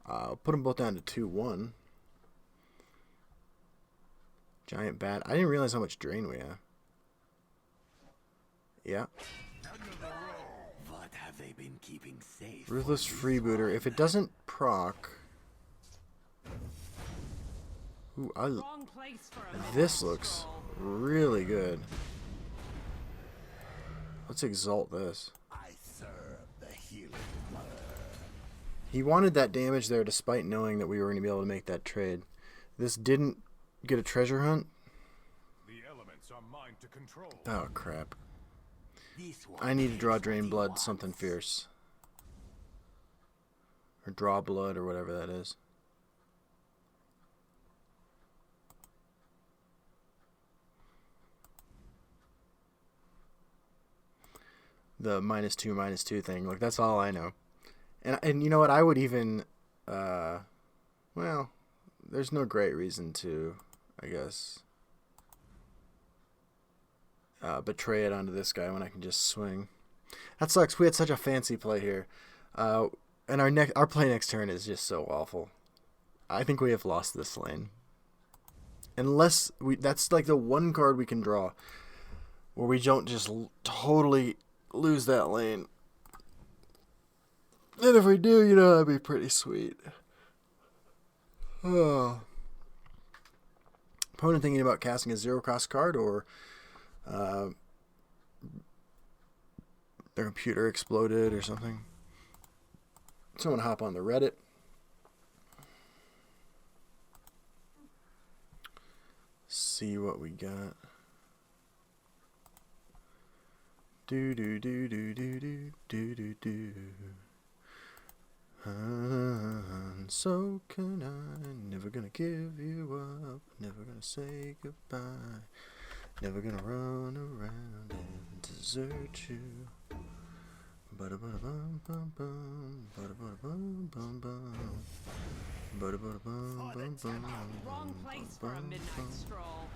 I'll put them both down to 2-1. Giant bat. I didn't realize how much drain we have. Yeah. What have they been keeping safe? Ruthless freebooter. If it doesn't proc... Ooh, Wrong place for a this looks really good. Let's exalt this. I serve the healing mother. He wanted that damage there despite knowing that we were going to be able to make that trade. This didn't get a treasure hunt. The elements are mine to control. Oh, crap. This one I need to draw is drain what he blood wants. something fierce. Or draw blood or whatever that is. The -2/-2 thing. Like, that's all I know. And you know what? I would even, well, there's no great reason to, I guess, betray it onto this guy when I can just swing. That sucks. We had such a fancy play here. And our play next turn is just so awful. I think we have lost this lane. Unless that's like the one card we can draw where we don't just totally lose that lane. And if we do, you know, that'd be pretty sweet. Oh. Opponent thinking about casting a 0-cost card, or their computer exploded or something. Someone hop on the Reddit. See what we got. Do do do do do do do do do. And so can I. Never gonna give you up. Never gonna say goodbye. Never gonna run around and desert you. Ba-da-ba-da-bum bum bum. Ba-da-ba-da-bum bum bum. Ba-da-ba-da-bum bum bum. Wrong place for a midnight stroll.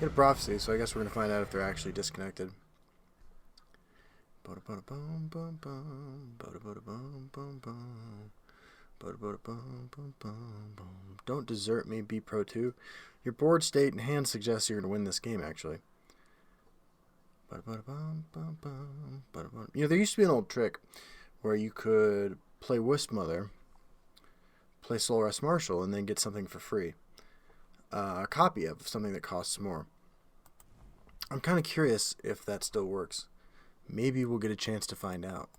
Hit a prophecy, so I guess we're gonna find out if they're actually disconnected. Ba-da-ba-da-bum bum bum. Ba-da-ba-da-bum bum bum. Ba-da-ba-da-bum bum bum bum. Don't desert me, be pro 2. Your board state and hand suggests you're gonna win this game, actually. Ba-da-ba-da-bum bum bum. Ba-da-ba. You know, there used to be an old trick where you could play Wisp Mother, play Soul Rest Marshal, and then get something for free. A copy of something that costs more. I'm kind of curious if that still works. Maybe we'll get a chance to find out.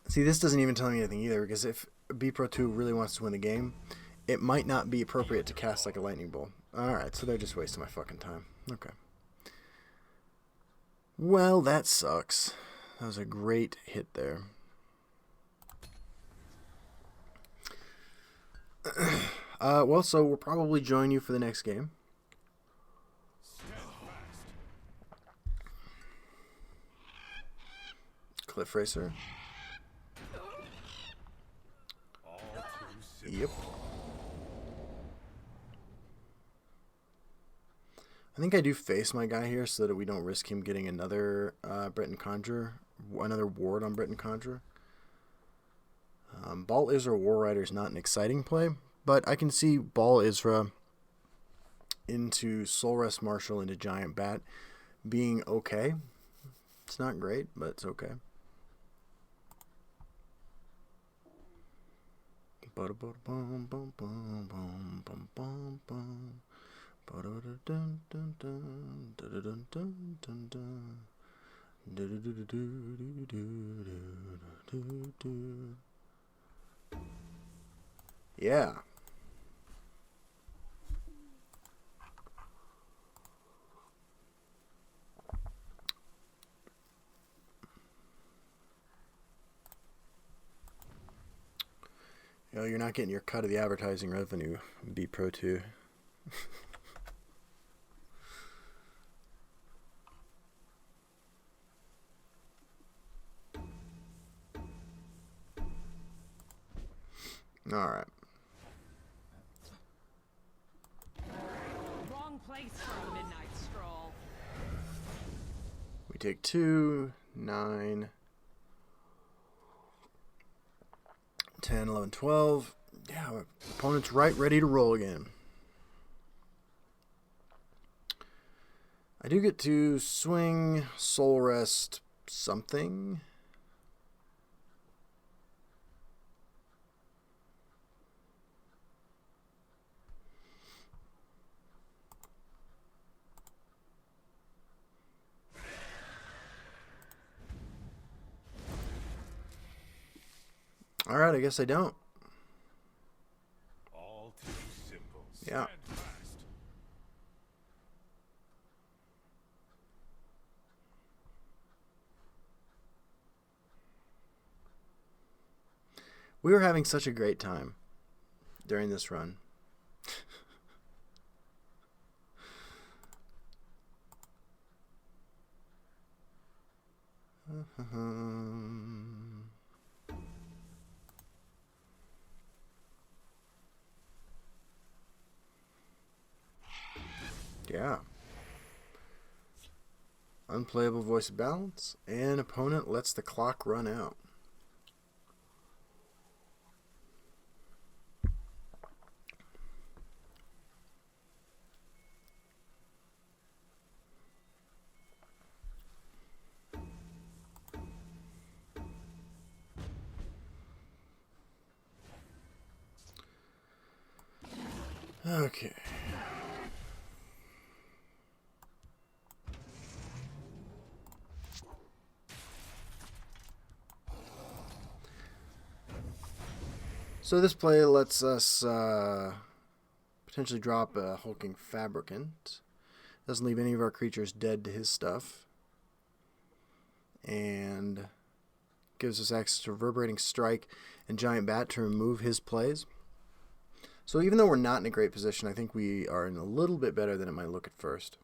See, this doesn't even tell me anything either, because if B Pro 2 really wants to win the game, it might not be appropriate to cast like a lightning bolt. Alright, so they're just wasting my fucking time. Okay. Well, that sucks. That was a great hit there. Well, so we'll probably join you for the next game. Cliff Racer. Yep. I think I do face my guy here so that we don't risk him getting another Breton Conjurer, another ward on Breton Conjurer. Ball Isra War Rider is not an exciting play, but I can see Ball Isra into Soul Rest Marshal into Giant Bat being okay. It's not great, but it's okay. Yeah. You know, you're not getting your cut of the advertising revenue, B Pro 2. Alright. Wrong place for a midnight stroll. We take 2, 9, 10, 11, 12. Yeah, our opponent's right, ready to roll again. I do get to swing, soul rest, something. Alright, I guess I don't. All too simple. Yeah. Stand fast. We were having such a great time during this run. Yeah. Unplayable voice of balance, and opponent lets the clock run out. Okay. So this play lets us potentially drop a hulking fabricant. Doesn't leave any of our creatures dead to his stuff. And gives us access to Reverberating Strike and Giant Bat to remove his plays. So even though we're not in a great position, I think we are in a little bit better than it might look at first.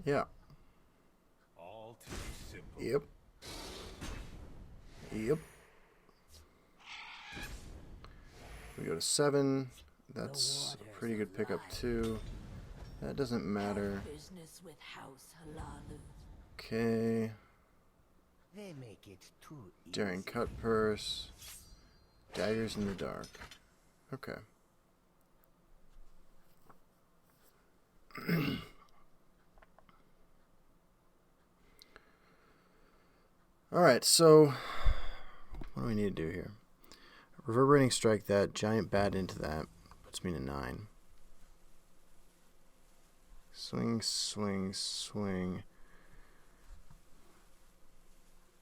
Yeah. All too simple. Yep. Yep. We go to 7. That's a pretty good pickup too. That doesn't matter. Business with House Halalu. Okay. They make it too easy. Daring Cut Purse. Daggers in the Dark. Okay. Alright, so what do we need to do here? Reverberating Strike that, Giant Bat into that. Puts me to 9. Swing, swing, swing.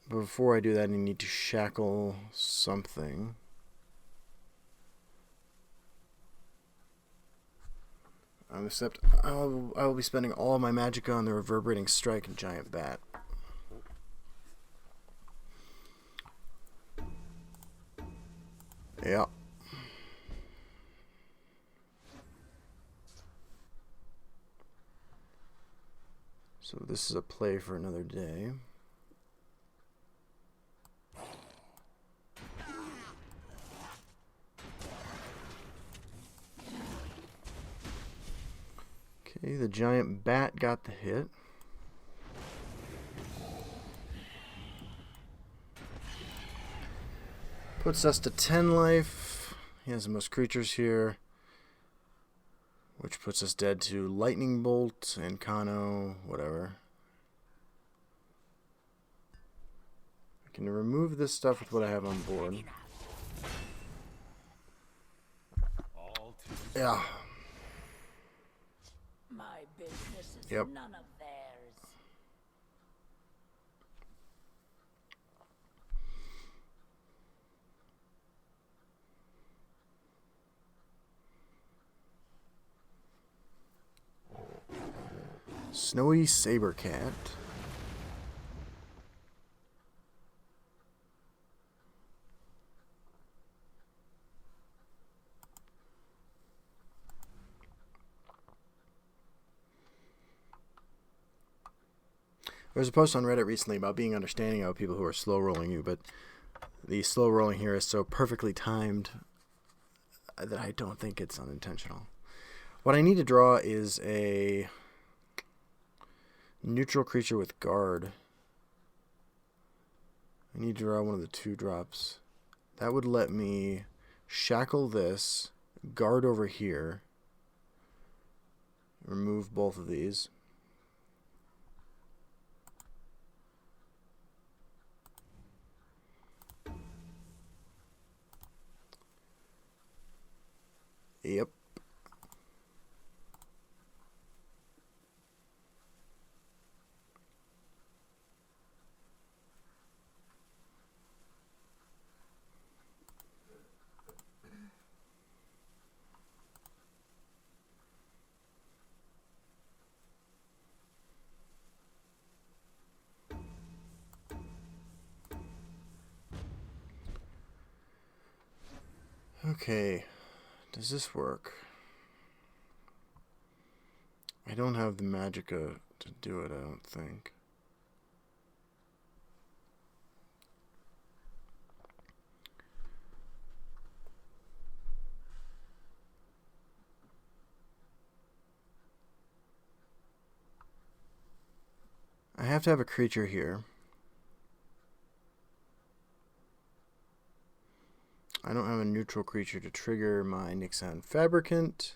But before I do that, I need to shackle something. Except I will be spending all my magicka on the Reverberating Strike and Giant Bat. Yeah. So this is a play for another day. Okay, the Giant Bat got the hit. Puts us to 10 life. He has the most creatures here, which puts us dead to Lightning Bolt, Incano, whatever. I can remove this stuff with what I have on board. All too Yeah. My business is Yep. none of theirs. Snowy Saber Cat. There was a post on Reddit recently about being understanding of people who are slow rolling you, but the slow rolling here is so perfectly timed that I don't think it's unintentional. What I need to draw is a neutral creature with guard. I need to draw one of the 2-drops. That would let me shackle this, guard over here, remove both of these. Yep. Okay. Does this work? I don't have the magicka to do it, I don't think. I have to have a creature here. I don't have a neutral creature to trigger my Nix-ox Fabricant.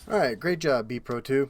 Alright, great job, B-Pro 2.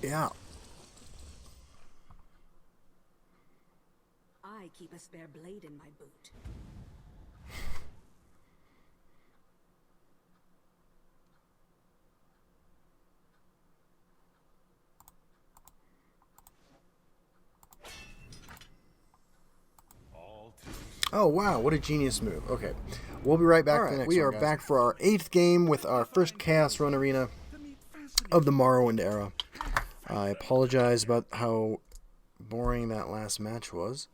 Yeah. I keep a spare blade in my boot. Oh wow, what a genius move. Okay, we'll be right back for the next one, we are back for our 8th game with our first Chaos Run Arena of the Morrowind era. I apologize about how boring that last match was.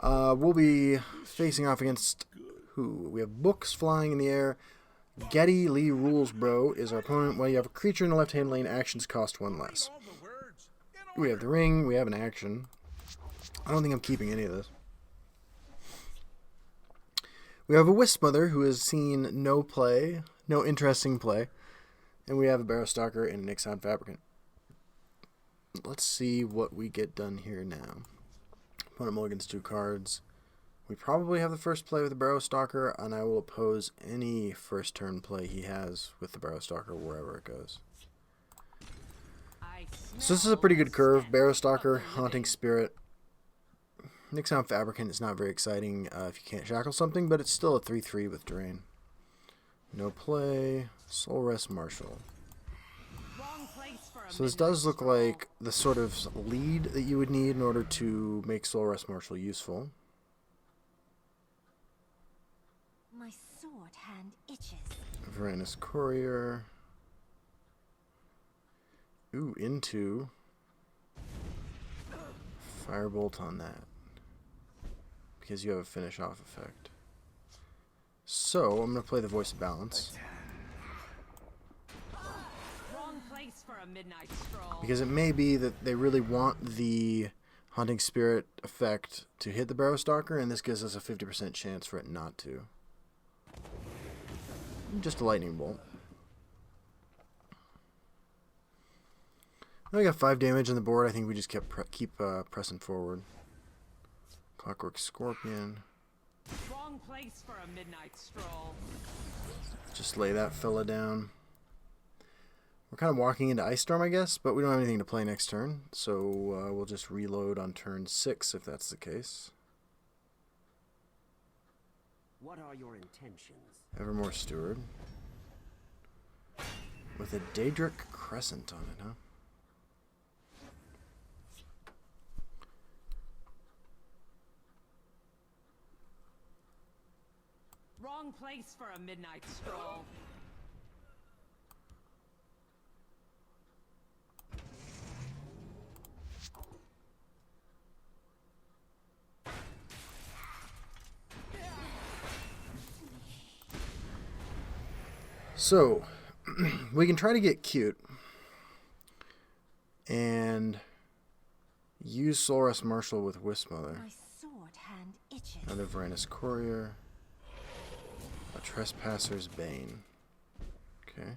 We'll be facing off against who? We have books flying in the air. Getty Lee Rules Bro is our opponent. While you have a creature in the left-hand lane, actions cost 1 less. We have the ring, we have an action. I don't think I'm keeping any of this. We have a Wisp Mother who has seen no play, no interesting play. And we have a Barrow Stalker and a Nix-ox Fabricant. Let's see what we get done here now. Opponent mulligans 2 cards. We probably have the first play with the Barrow Stalker, and I will oppose any first turn play he has with the Barrow Stalker wherever it goes. So this is a pretty good curve. Barrow Stalker, Haunting Spirit. Nix-ox Fabricant is not very exciting if you can't shackle something, but it's still a 3/3 with Drain. No play. Soul Rest Marshal. So this does look like the sort of lead that you would need in order to make Soul Rest Marshal useful. My sword hand itches. Varanus Courier. Ooh, into Firebolt on that. Because you have a finish off effect. So, I'm going to play the Voice of Balance. Because it may be that they really want the Haunting Spirit effect to hit the Barrow Stalker, and this gives us a 50% chance for it not to. Just a Lightning Bolt. Now we got 5 damage on the board. I think we just keep pressing forward. Clockwork Scorpion. Wrong place for a midnight stroll. Just lay that fella down. We're kind of walking into Ice Storm, I guess, but we don't have anything to play next turn, so we'll just reload on turn 6 if that's the case. What are your intentions? Evermore Steward. With a Daedric Crescent on it, huh? Wrong place for a midnight stroll. So, we can try to get cute and use Solrus Marshal with Wismother. My sword hand itches. Another Varanus Courier. A Trespasser's Bane. Okay.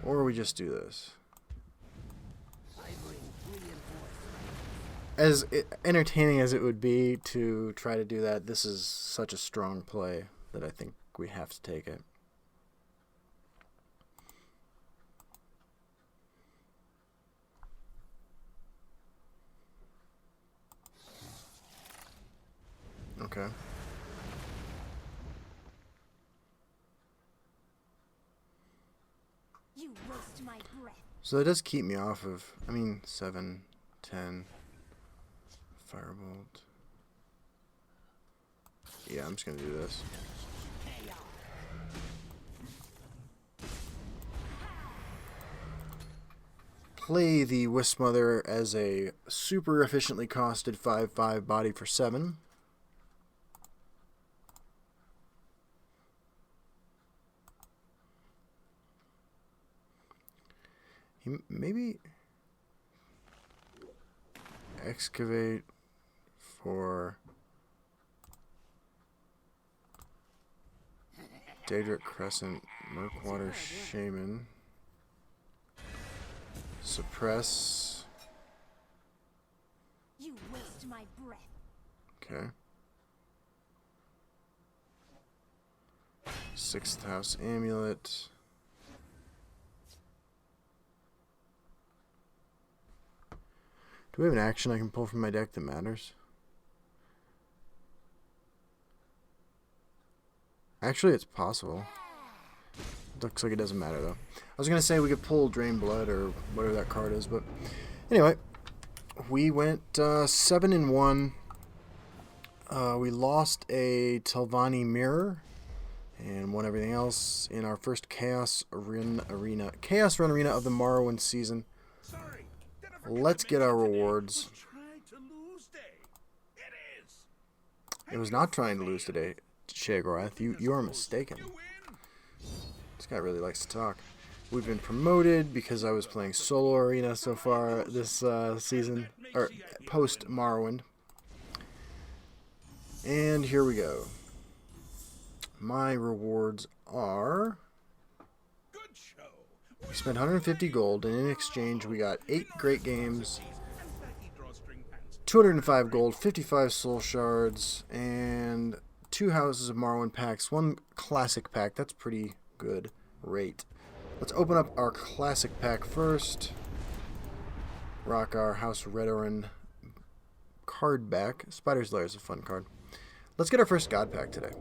Or we just do this. As entertaining as it would be to try to do that, this is such a strong play that I think we have to take it. Okay. You waste my breath. So that does keep me off of, 7, 10, Firebolt. Yeah, I'm just going to do this. Play the Wismother as a super efficiently costed 5/5 body for 7. Maybe excavate for Daedric Crescent, Murkwater Shaman, suppress. You waste my breath. Okay. 6th House Amulet. Do we have an action I can pull from my deck that matters? Actually, it's possible. Looks like it doesn't matter, though. I was going to say we could pull Drain Blood or whatever that card is, but anyway, we went 7-1. We lost a Telvanni Mirror and won everything else in our first Chaos Run Arena of the Morrowind season. Let's get our rewards. It was not trying to lose today, Shagorath. You are mistaken. This guy really likes to talk. We've been promoted because I was playing solo arena so far this season, or post-Morrowind. And here we go. My rewards are... We spent 150 gold, and in exchange we got 8 great games, 205 gold, 55 soul shards, and 2 Houses of Morrowind packs, 1 classic pack. That's pretty good rate. Let's open up our classic pack first. Rock our House Redoran card back. Spider's Lair is a fun card. Let's get our first God pack today.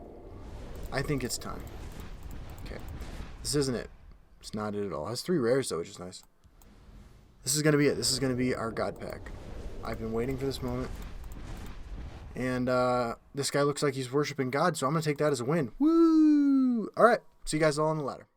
I think it's time. Okay. This isn't it. It's not it at all. It has 3 rares though, which is nice. This is going to be it. This is going to be our God pack. I've been waiting for this moment. And this guy looks like he's worshiping God, so I'm going to take that as a win. Woo! Alright. See you guys all on the ladder.